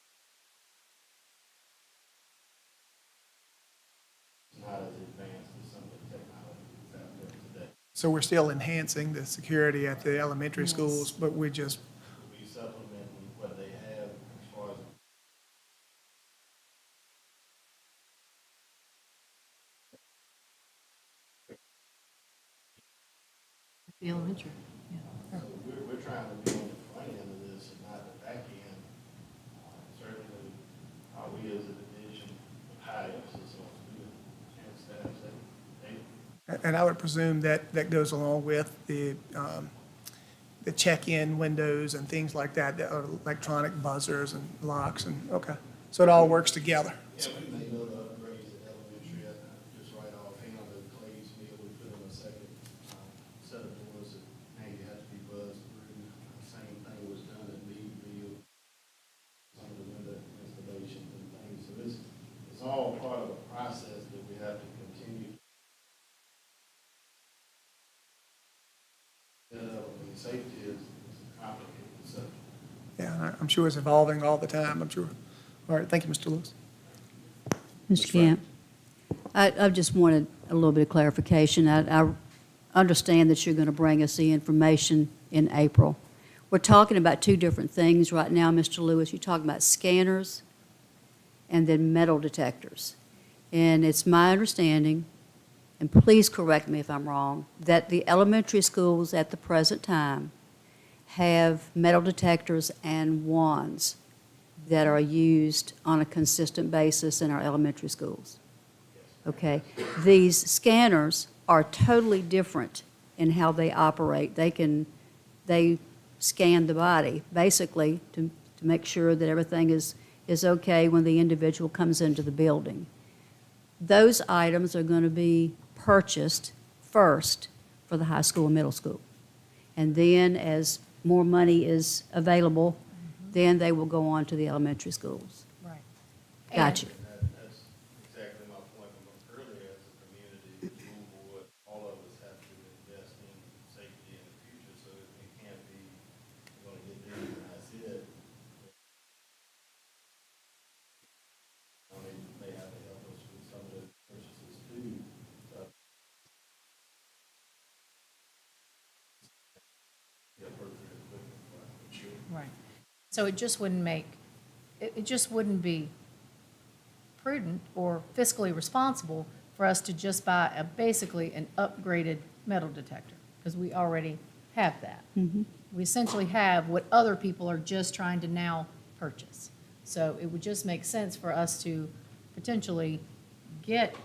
it's not as advanced as some of the technology that's out there today. So we're still enhancing the security at the elementary schools, but we just, We'll be supplementing what they have as far as The elementary, so we're trying to be on the front end of this and not the back end. Certainly, we as a division of high emphasis on student and staff safety. and I would presume that goes along with the check-in windows and things like that, the electronic buzzers and locks and, okay. So it all works together. Yeah, we made other upgrades at elementary, just right offhand, the Clay's meal, we put in a second set of doors that now you have to be buzzed through. Same thing was done at Meadville, some of the window installations and things. So it's all part of a process that we have to continue. Safety is a complicated subject. Yeah, I'm sure it's evolving all the time, I'm sure. All right, thank you, Mr. Lewis. Mr. Camp, I just wanted a little bit of clarification. I understand that you're going to bring us the information in April. We're talking about two different things right now, Mr. Lewis. You're talking about scanners and then metal detectors. And it's my understanding, and please correct me if I'm wrong, that the elementary schools at the present time have metal detectors and wands that are used on a consistent basis in our elementary schools. Okay? These scanners are totally different in how they operate. They scan the body, basically, to make sure that everything is okay when the individual comes into the building. Those items are going to be purchased first for the high school and middle school. And then as more money is available, then they will go on to the elementary schools. Right. Gotcha. And that's exactly my point from earlier, as a community, the school board, all of us have to invest in safety in the future, so it can't be, we're gonna get there and that's it. They may have to help us with some of the purchases too. The appropriate equipment for our children. Right. So it just wouldn't it just wouldn't be prudent or fiscally responsible for us to just buy basically an upgraded metal detector, because we already have that. We essentially have what other people are just trying to now purchase. So it would just make sense for us to potentially get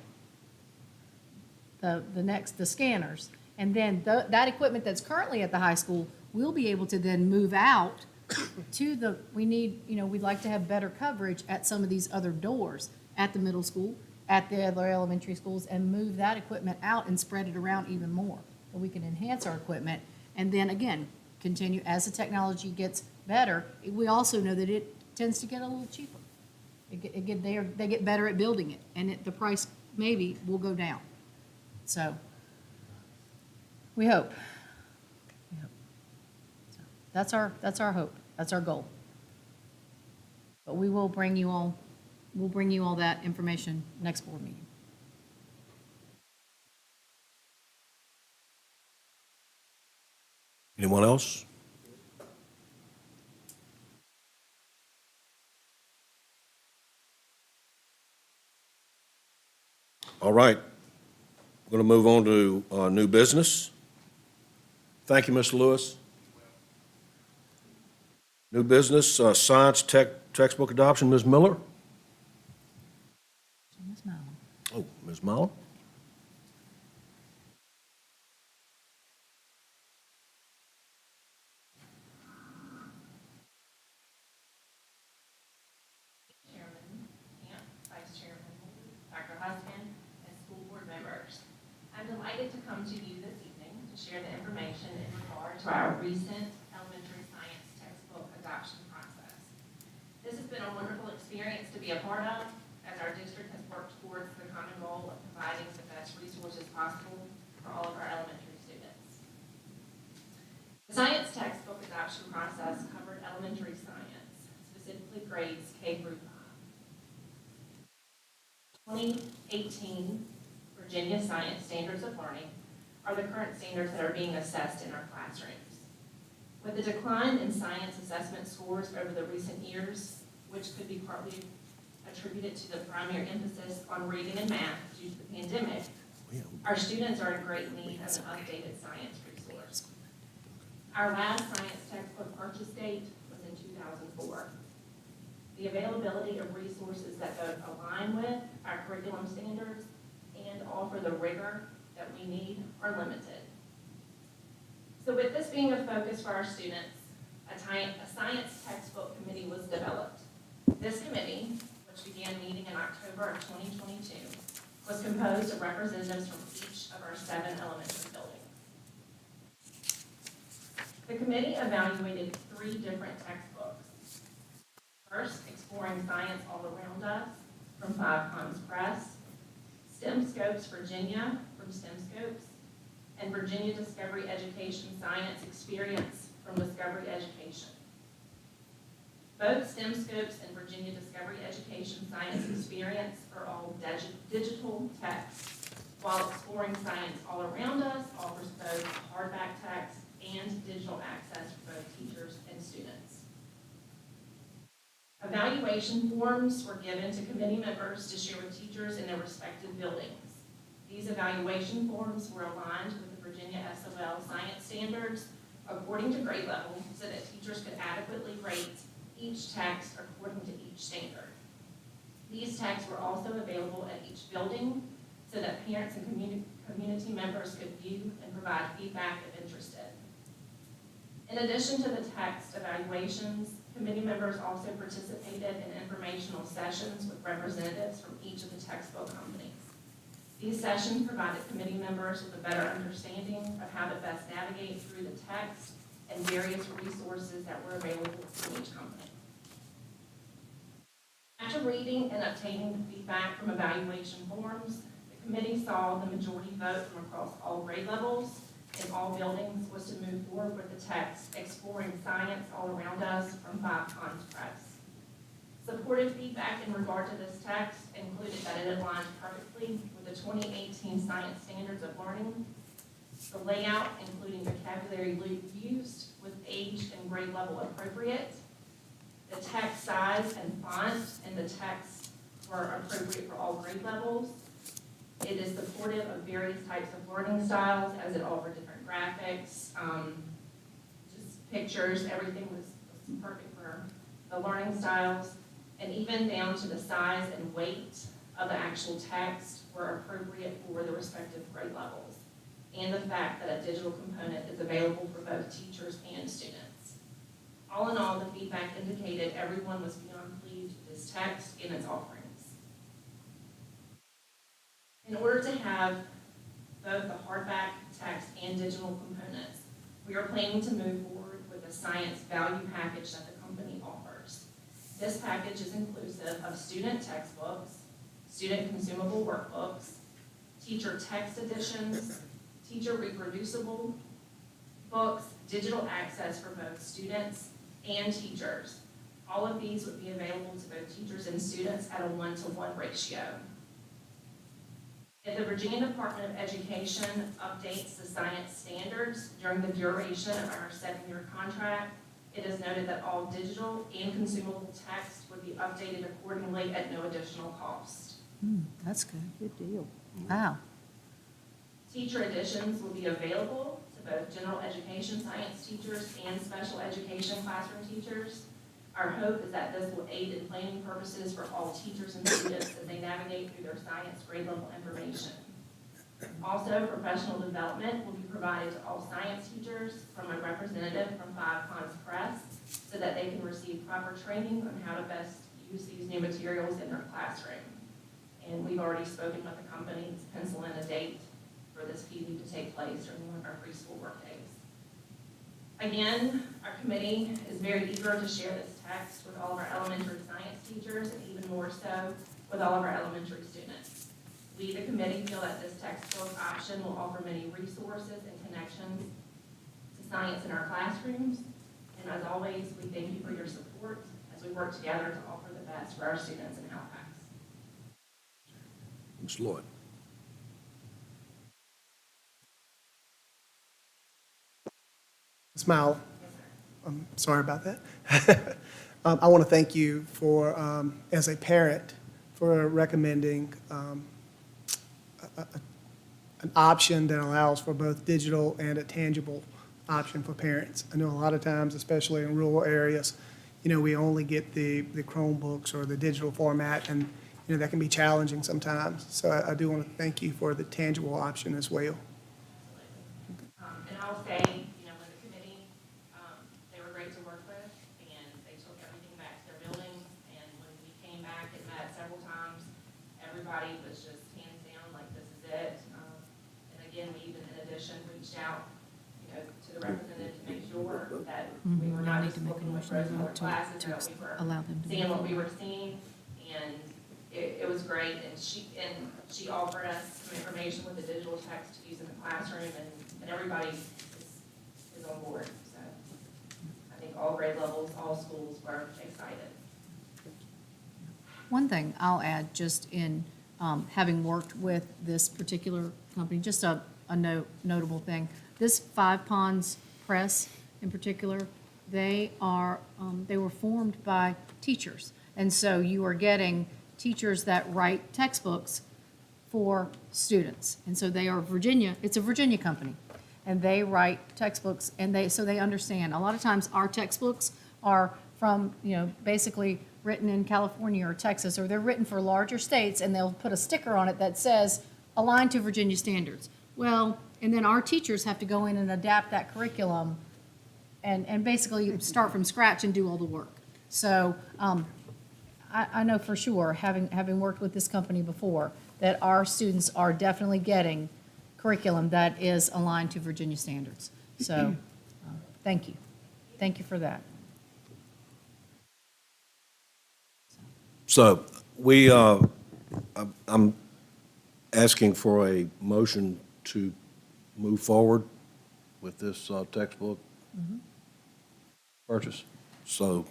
the scanners. And then that equipment that's currently at the high school, we'll be able to then move out to we'd like to have better coverage at some of these other doors, at the middle school, at the other elementary schools, and move that equipment out and spread it around even more. So we can enhance our equipment, and then again, continue, as the technology gets better, we also know that it tends to get a little cheaper. They get better at building it, and the price maybe will go down. So, we hope. So, that's our hope, that's our goal. But we will bring you all that information next board meeting. Anyone else? All right. We're going to move on to new business. Thank you, Mr. Lewis. New business, science textbook adoption, Ms. Miller? Ms. Mallon. Oh, Ms. Mallon? Chairman, Camp, Vice Chairman, Dr. Husband, and school board members. I'm delighted to come to you this evening to share the information in regard to our recent elementary science textbook adoption process. This has been a wonderful experience to be a part of, as our district has worked towards the common goal of providing the best resources possible for all of our elementary students. The science textbook adoption process covered elementary science, specifically grades K through 5. 2018 Virginia Science Standards of Learning are the current standards that are being assessed in our classrooms. With the decline in science assessment scores over the recent years, which could be partly attributed to the primary emphasis on reading and math due to the pandemic, our students are in great need of an updated science resource. Our last science textbook purchase date was in 2004. The availability of resources that both align with our curriculum standards and offer the rigor that we need are limited. So with this being a focus for our students, a science textbook committee was developed. This committee, which began meeting in October of 2022, was composed of representatives from each of our 7 elementary buildings. The committee evaluated 3 different textbooks. First, Exploring Science All Around Us from 5 Cons Press, STEM Scopes Virginia from STEM Scopes, and Virginia Discovery Education Science Experience from Discovery Education. Both STEM Scopes and Virginia Discovery Education Science Experience are all digital texts, while Exploring Science All Around Us offers both hardback text and digital access for both teachers and students. Evaluation forms were given to committee members to share with teachers in their respective buildings. These evaluation forms were aligned with the Virginia SOL science standards according to grade level so that teachers could adequately rate each text according to each standard. These texts were also available at each building so that parents and community members could view and provide feedback if interested. In addition to the text evaluations, committee members also participated in informational sessions with representatives from each of the textbook companies. These sessions provided committee members with a better understanding of how to best navigate through the text and various resources that were available from each company. After reading and obtaining the feedback from evaluation forms, the committee saw the majority vote from across all grade levels in all buildings was to move forward with the text Exploring Science All Around Us from 5 Cons Press. Supported feedback in regard to this text included that it aligned perfectly with the 2018 Science Standards of Learning. The layout, including vocabulary used, was age and grade level appropriate. The text size and font in the text were appropriate for all grade levels. It is supportive of various types of learning styles as it offers different graphics, just pictures, everything was perfect for the learning styles, and even down to the size and weight of the actual text were appropriate for the respective grade levels, and the fact that a digital component is available for both teachers and students. All in all, the feedback indicated everyone was beyond pleased with this text and its offerings. In order to have both the hardback text and digital components, we are planning to move forward with a science value package that the company offers. This package is inclusive of student textbooks, student consumable workbooks, teacher text editions, teacher reproducible books, digital access for both students and teachers. All of these would be available to both teachers and students at a 1-to-1 ratio. If the Virginia Department of Education updates the science standards during the duration of our 7-year contract, it is noted that all digital and consumable text would be updated accordingly at no additional cost. That's good. Good deal. Wow. Teacher editions will be available to both general education science teachers and special education classroom teachers. Our hope is that this will aid in planning purposes for all teachers and students as they navigate through their science grade level information. Also, professional development will be provided to all science teachers from a representative from 5 Ponds Press so that they can receive proper training on how to best use these new materials in their classroom. And we've already spoken with the company to pencil in a date for this PD to take place during one of our preschool work days. Again, our committee is very eager to share this text with all of our elementary science teachers and even more so with all of our elementary students. We, the committee, feel that this textbook option will offer many resources and connections to science in our classrooms. And as always, we thank you for your support as we work together to offer the best for our students in Halifax. Ms. Lloyd. Smile. I'm sorry about that. I want to thank you for, as a parent, for recommending an option that allows for both digital and a tangible option for parents. I know a lot of times, especially in rural areas, we only get the Chromebooks or the digital format, and that can be challenging sometimes. So I do want to thank you for the tangible option as well. And I'll say, when the committee, they were great to work with, and they took everything back to their buildings, and when we came back and met several times, everybody was just hands down, like, this is it. And again, we even, in addition, reached out, to the representative to make sure that we were not just looking with rose-colored glasses, that we were allow them to seeing what we were seeing, and it was great, and she offered us some information with the digital text to use in the classroom, and everybody is on board. So I think all grade levels, all schools were excited. One thing I'll add, just in having worked with this particular company, just a notable thing. This 5 Ponds Press in particular, they were formed by teachers. And so you are getting teachers that write textbooks for students. And so they are it's a Virginia company. And they write textbooks, and so they understand. A lot of times our textbooks are from, basically written in California or Texas, or they're written for larger states, and they'll put a sticker on it that says, aligned to Virginia standards. Well, and then our teachers have to go in and adapt that curriculum and basically start from scratch and do all the work. So I know for sure, having worked with this company before, that our students are definitely getting curriculum that is aligned to Virginia standards. So thank you. Thank you for that. So I'm asking for a motion to move forward with this textbook purchase. So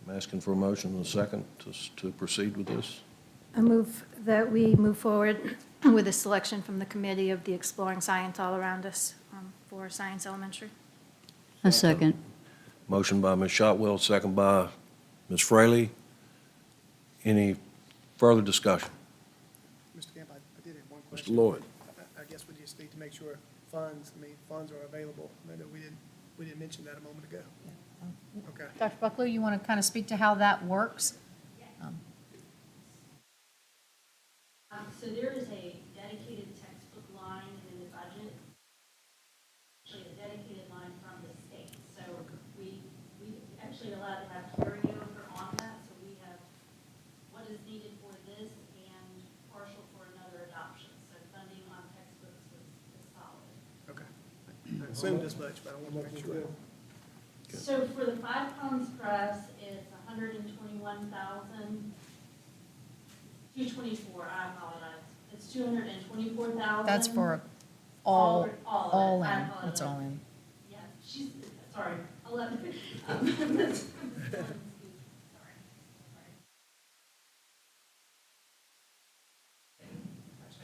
I'm asking for a motion and a second to proceed with this. I move that we move forward with a selection from the committee of the Exploring Science All Around Us for Science Elementary. A second. Motion by Ms. Shotwell, second by Ms. Fraley. Any further discussion? Mr. Camp, I did have Mr. Lloyd. I guess we just need to make sure funds are available. I know we didn't mention that a moment ago. Okay. Dr. Buckley, you want to kind of speak to how that works? So there is a dedicated textbook line in the budget, actually a dedicated line from the state. So we actually allowed to have carryover on that, so we have what is needed for this and partial for another adoption. So funding on textbooks is solid. Okay. I assumed as much, but I want to make sure. So for the 5 Columns Press, it's 121,224. I apologize. It's 224,000. That's for all of it. in. I apologize. That's all in. Yeah, she's, sorry, 11.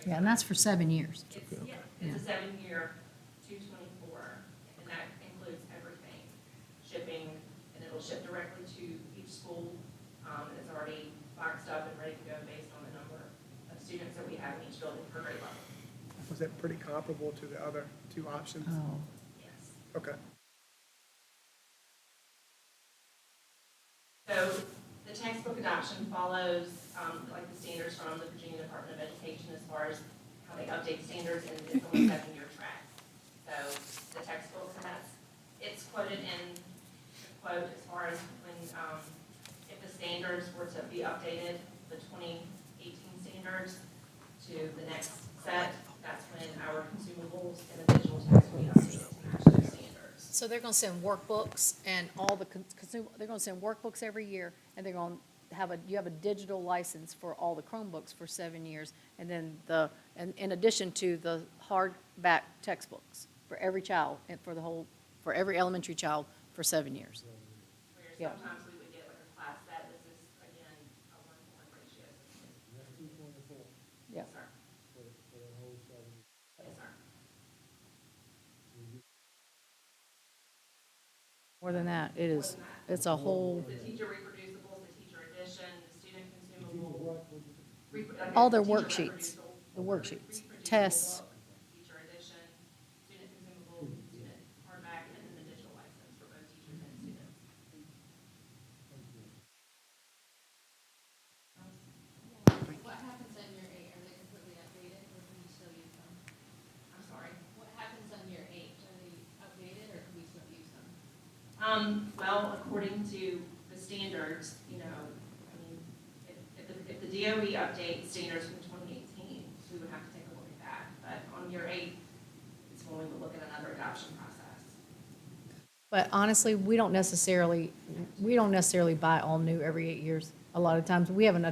Yeah, and that's for 7 years. It's a 7-year, 224, and that includes everything, shipping, and it'll ship directly to each school. And it's already boxed up and ready to go based on the number of students that we have in each building per grade level. Was that pretty comparable to the other 2 options? Oh. Yes. Okay. So the textbook adoption follows, like the standards from the Virginia Department of Education as far as how they update standards, and it's on a 7-year track. So the textbooks, and it's quoted in the quote as far as when, if the standards were to be updated, the 2018 standards to the next set, that's when our consumables and the digital text will be updated to match those standards. So they're going to send workbooks and all the, they're going to send workbooks every year, and they're going to have you have a digital license for all the Chromebooks for 7 years, and then and in addition to the hardback textbooks for every child, and for every elementary child for 7 years. Where Yeah. sometimes we would get like a class set, this is, again, a 1-to-1 ratio. That's 224 Yeah. Yes, sir. for the whole 7 years. Yes, sir. More than that, it's a whole, The teacher reproducibles, the teacher edition, the student consumable. all their Teacher worksheets, the reproducible, worksheets, reproducible tests. book, Teacher edition, student consumable, student hardback, and then the digital license for both teachers and students. What happens on year 8? Are they completely outdated, or can we still use them? I'm sorry. What happens on year 8? Are they outdated, or can we still use them? Well, according to the standards, you know, I mean, if the DOE updates standards from 2018, we would have to take a look at that. But on year 8, it's when we would look at another adoption process. But honestly, we don't necessarily buy all new every 8 years. A lot of times, we haven't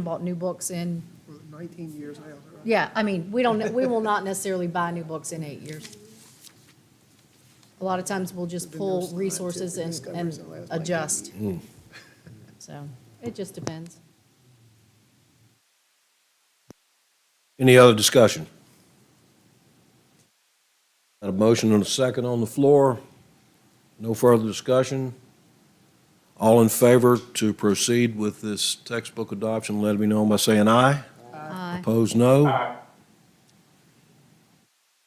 bought new books in, For 19 years now, is that right? yeah, I mean, we will not necessarily buy new books in 8 years. A lot of times, we'll just Been pull those resources scientific and discoveries in the last 19 adjust. years. So, it just depends. Any other discussion? Got a motion and a second on the floor. No further discussion. All in favor to proceed with this textbook adoption, let it be known by saying aye. Aye. Opposed, no.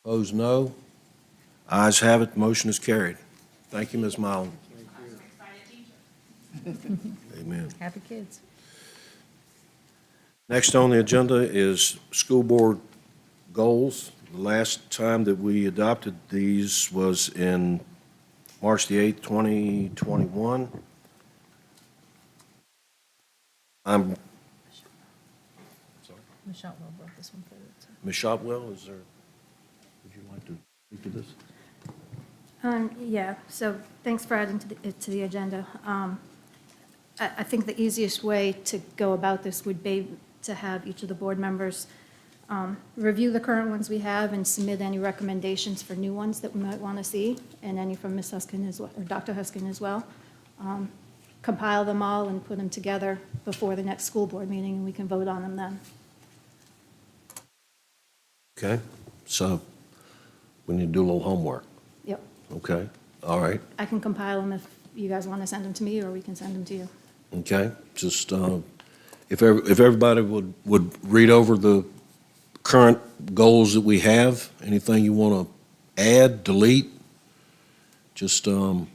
Opposed, no. Ayes have it, motion is carried. Thank you, Ms. Mylon. Some excited teachers. Amen. Happy kids. Next on the agenda is school board goals. The last time that we adopted these was in March the 8th, 2021. Ms. Shotwell brought this one forward. so. Ms. Shotwell, would you like to speak to this? Yeah, so thanks for adding it to the agenda. I think the easiest way to go about this would be to have each of the board members review the current ones we have and submit any recommendations for new ones that we might want to see, and any from Ms. Huskin as well, or Dr. Huskin as well. Compile them all and put them together before the next school board meeting, and we can vote on them then. Okay, so we need to do a little homework. Yep. Okay, all right, I can compile them if you guys want to send them to me, or we can send them to you. okay. Just, if everybody would read over the current goals that we have. Anything you want to add, delete, just email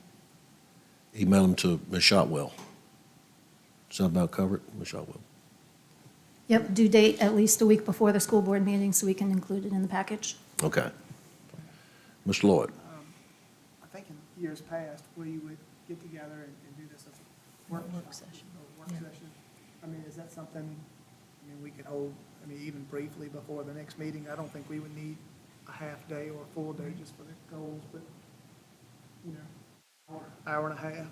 them to Ms. Shotwell. Does that about cover it, Ms. Shotwell? Yep, due date at least a week before the school board meeting, so we can include it in the package. Okay. Mr. Lloyd? I think in years past, we would get together and do this as a work session. I mean, is that something, I mean, we could hold, I mean, even briefly before the next meeting? I don't think we would need a half day or a full day just for the goals, but, you know, hour and a half.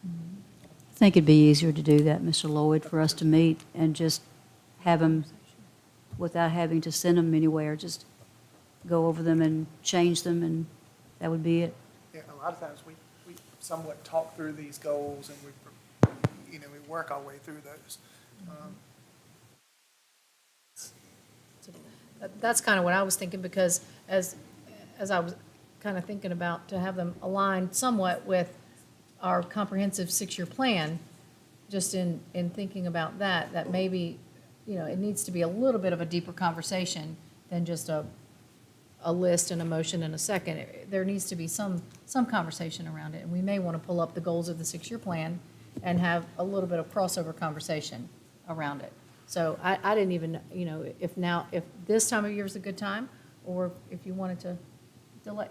I think it'd be easier to do that, Mr. Lloyd, for us to meet and just have them, without having to send them anywhere, just go over them and change them, and that would be it. Yeah, a lot of times we somewhat talk through these goals and we work our way through those. That's kind of what I was thinking, because as I was kind of thinking about, to have them aligned somewhat with our comprehensive six-year plan, just in thinking about that maybe, you know, it needs to be a little bit of a deeper conversation than just a list and a motion and a second. There needs to be some conversation around it, and we may want to pull up the goals of the six-year plan and have a little bit of crossover conversation around it. So I didn't even, you know, if this time of year is a good time, or if you wanted to delay,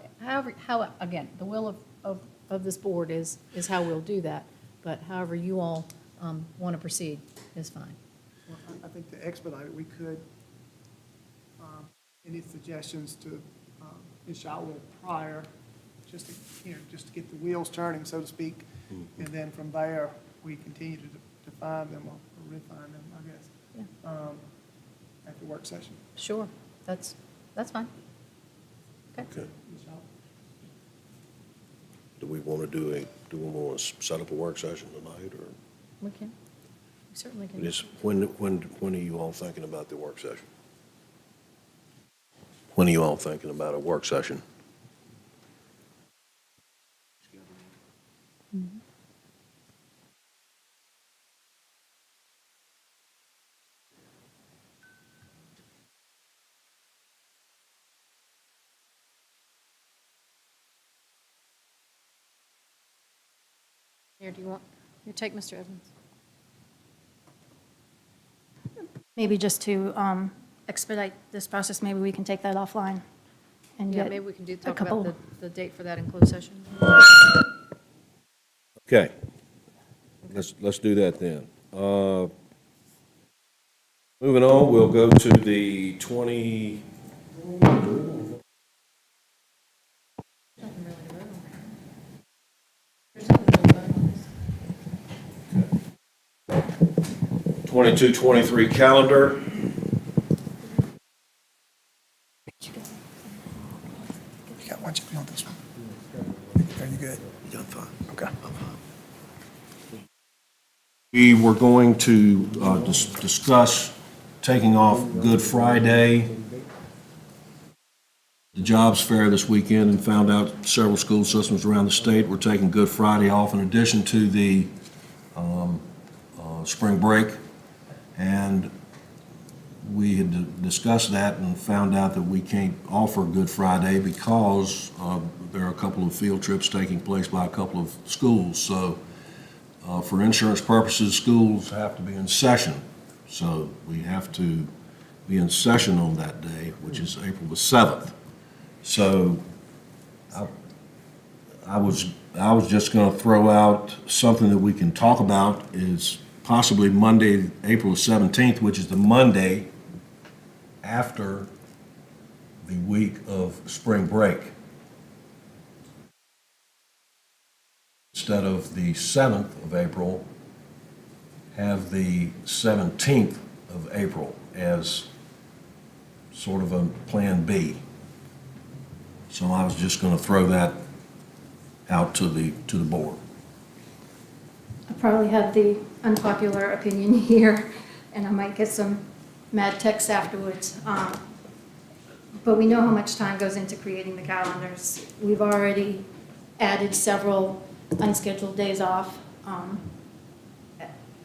again, the will of this board is how we'll do that, but however you all want to proceed is fine. Well, I think to expedite it, we could, any suggestions to Ms. Shotwell prior, just to get the wheels turning, so to speak, and then from there, we continue to define them or refine them, I guess. Yeah. At the work session. Sure, that's fine. Okay. Okay. Ms. Shotwell? Do we want to set up a work session tonight, or We can, we certainly can. when are you all thinking about the work session? When are you all thinking about a work session? Here, do you want, you take Mr. Evans? Maybe just to expedite this process, maybe we can take that offline and Yeah, get maybe we can a talk couple. about the date for that in closed session. Okay. Let's do that then. Moving on, we'll go to the 22-23 calendar. You got one, you want this one? Are you good? Yeah, I'm fine. Okay. We were going to discuss taking off Good Friday, the jobs fair this weekend, and found out several school systems around the state were taking Good Friday off in addition to the spring break. And we had discussed that and found out that we can't offer Good Friday because there are a couple of field trips taking place by a couple of schools. So for insurance purposes, schools have to be in session. So we have to be in session on that day, which is April the 7th. So I was just going to throw out something that we can talk about is possibly Monday, April 17th, which is the Monday after the week of spring break. Instead of the 7th of April, have the 17th of April as sort of a plan B. So I was just going to throw that out to the board. I probably have the unpopular opinion here, and I might get some mad texts afterwards. But we know how much time goes into creating the calendars. We've already added several unscheduled days off.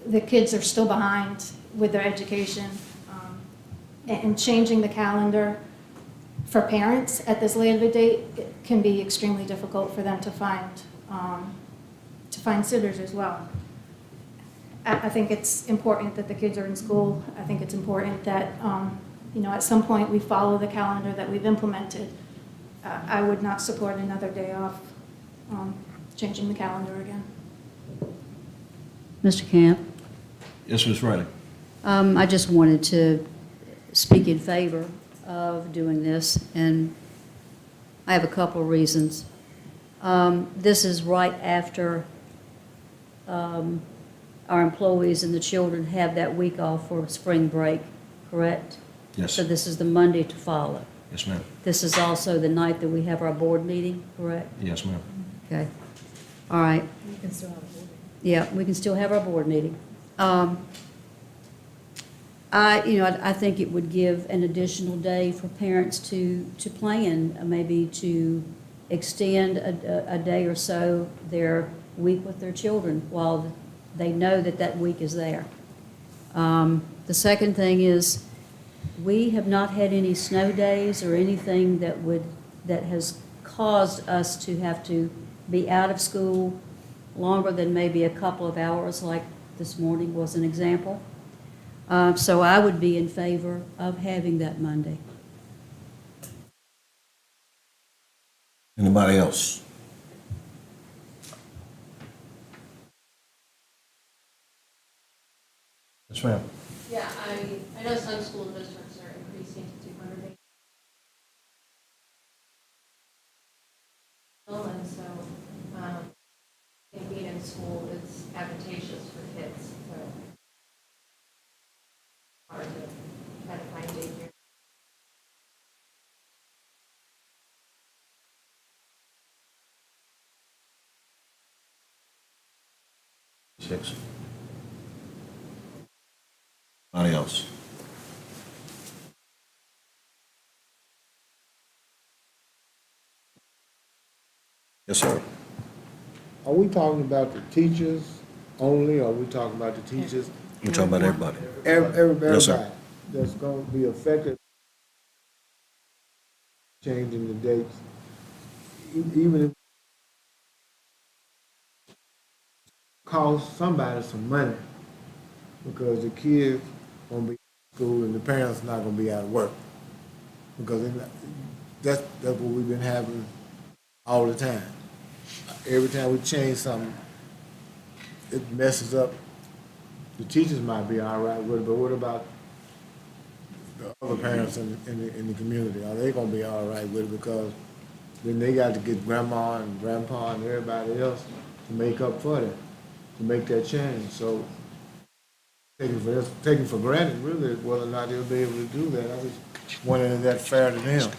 The kids are still behind with their education. and changing the calendar for parents at this late of a date, it can be extremely difficult for them to find sitters as well. I think it's important that the kids are in school. I think it's important that, at some point we follow the calendar that we've implemented. I would not support another day off, changing the calendar again. Mr. Camp? Yes, Ms. Riley. I just wanted to speak in favor of doing this, and I have a couple of reasons. This is right after our employees and the children have that week off for spring break, correct? Yes. So this is the Monday to follow. Yes, ma'am. This is also the night that we have our board meeting, correct? Yes, ma'am. Okay. All right. You can still have a board. Yeah, we can still have our board meeting. I think it would give an additional day for parents to plan, maybe to extend a day or so their week with their children while they know that that week is there. The second thing is, we have not had any snow days or anything that has caused us to have to be out of school longer than maybe a couple of hours, like this morning was an example. So I would be in favor of having that Monday. Anybody else? Yes, ma'am. Yeah, I know some school districts are increasing to 200 days. And so, I think being in school is advantageous for kids, so. Hard to kind of find daycare. Six. Anybody else? Yes, sir. Are we talking about the teachers only, or are we talking about the teachers? We're talking about everybody. Everybody Yes, sir. that's going to be affected, changing the dates, even if it costs somebody some money, because the kids going to be in school and the parents not going to be out of work. Because that's what we've been having all the time. Every time we change something, it messes up. The teachers might be all right with it, but what about the other parents in the community? Are they gonna be all right with it? Because then they got to get grandma and grandpa and everybody else to make up for that, to make that change. So taking for granted really whether or not they'll be able to do that. I was wondering if that's fair to them.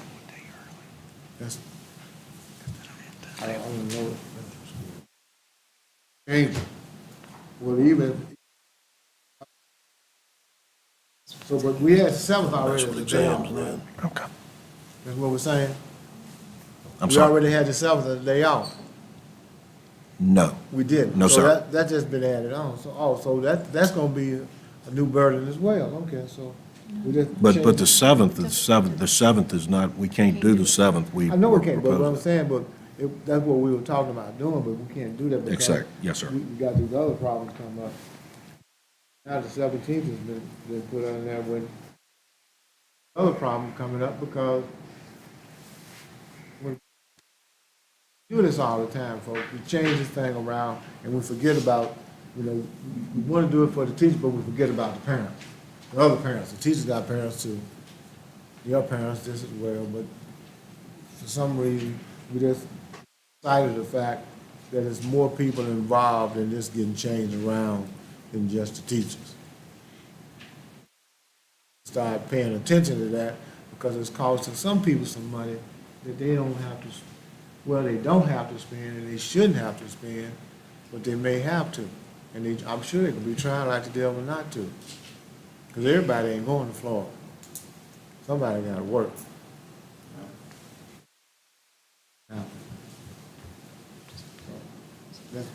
I don't know. Change. Well, even. So, but we had 7th already as a day off, right? Okay. That's what we're saying? I'm We sorry. already had the 7th as a day off. No. We didn't. No, So sir. that just been added on. So that's gonna be a new burden as well. Okay, so we just. But changed- the 7th is not, we can't do the 7th. I know we can't, but what I'm proposed. saying, but that's what we were talking about doing, but we can't do that because. Exact, yes, sir. We got these other problems come up. Now the 17th has been put on there with other problem coming up because we do this all the time, folks. We change this thing around and we forget about, we want to do it for the teachers, but we forget about the parents, the other parents. The teachers got parents too. Your parents just as well, but for some reason, we just cited the fact that there's more people involved in this getting changed around than just the teachers. Start paying attention to that because it's costing some people some money that they don't have to, they don't have to spend and they shouldn't have to spend, but they may have to. And I'm sure they could be trying like the devil not to. Because everybody ain't going to Florida. Somebody got to work. Now, that's-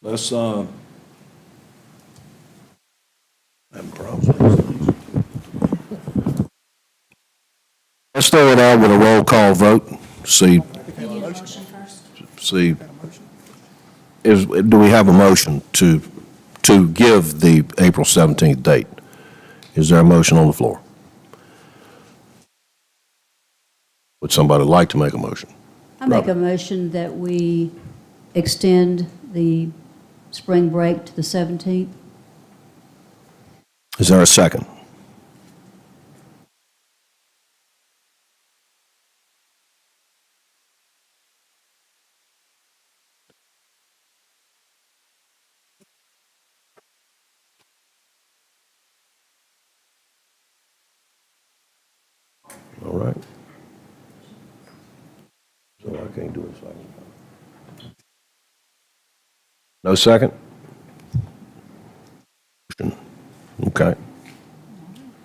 Let's, having problems with these things. Let's throw it out with a roll call vote, see, You need a motion first. see, do we have a motion to give the April 17th date? Is there a motion on the floor? Would somebody like to make a motion? I make a motion that we extend the spring break to the 17th. Is there a second? All right. So I can't do a second. No second? Okay.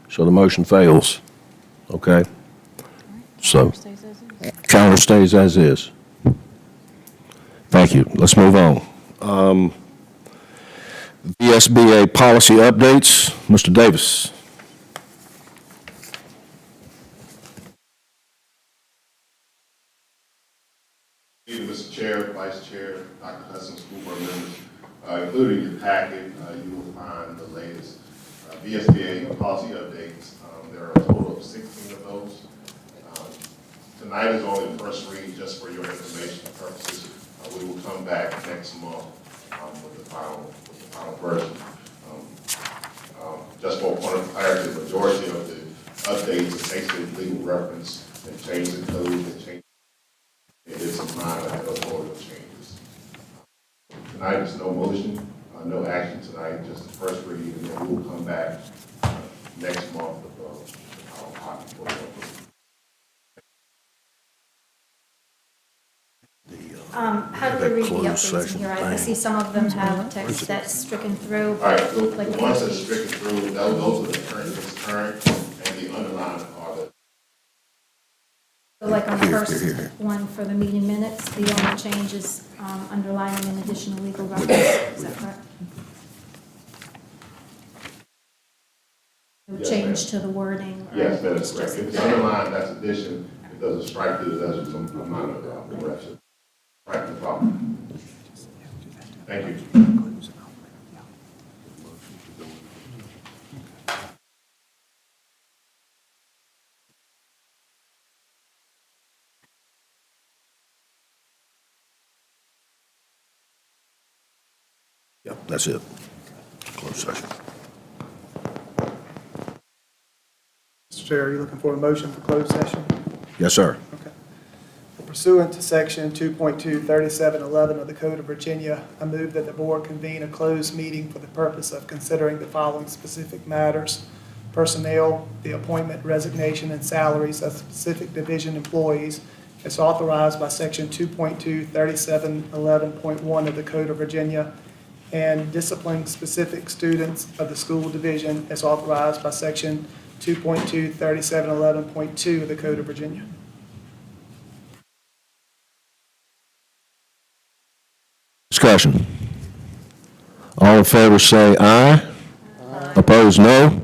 So the motion fails. Okay? So, calendar stays as is. Thank you. Let's move on. VSBA policy updates. Mr. Davis. Thank you, Mr. Chair, Vice Chair, Dr. Hudson, school board members, including your packet, you will find the latest VSBA policy updates. There are a total of 16 of those. Tonight is only the first read, just for your information purposes. We will come back next month with the final version. Just for a point of clarity, the majority of the updates is basically legal reference and change the code and change. It is some minor editorial changes. Tonight is no motion, no action tonight, just the first read, and then we will come back next month with our copy for the How do we read the Closed updates in session here? I thing. see some of them have text that's stricken through. All right, the like ones the- that's stricken through, those are the current, and the underlined are the. So like on the Here, first here, here. one for the meeting minutes, the only change is underlining an additional legal reference. Is that correct? No Yes, change ma'am. to the wording? or Yes, that is it's correct. just- If it's underlined, that's addition. If it doesn't strike through, that's just a minor correction. Right, no problem. Thank you. Yep, that's it. Closed session. Mr. Chair, are you looking for a motion for closed session? Yes, sir. Okay. Pursuant to Section 2.23711 of the Code of Virginia, I move that the board convene a closed meeting for the purpose of considering the following specific matters: personnel, the appointment, resignation, and salaries of specific division employees as authorized by Section 2.23711.1 of the Code of Virginia, and discipline specific students of the school division as authorized by Section 2.23711.2 of the Code of Virginia. Discussion. All in favor say aye. Opposed, no.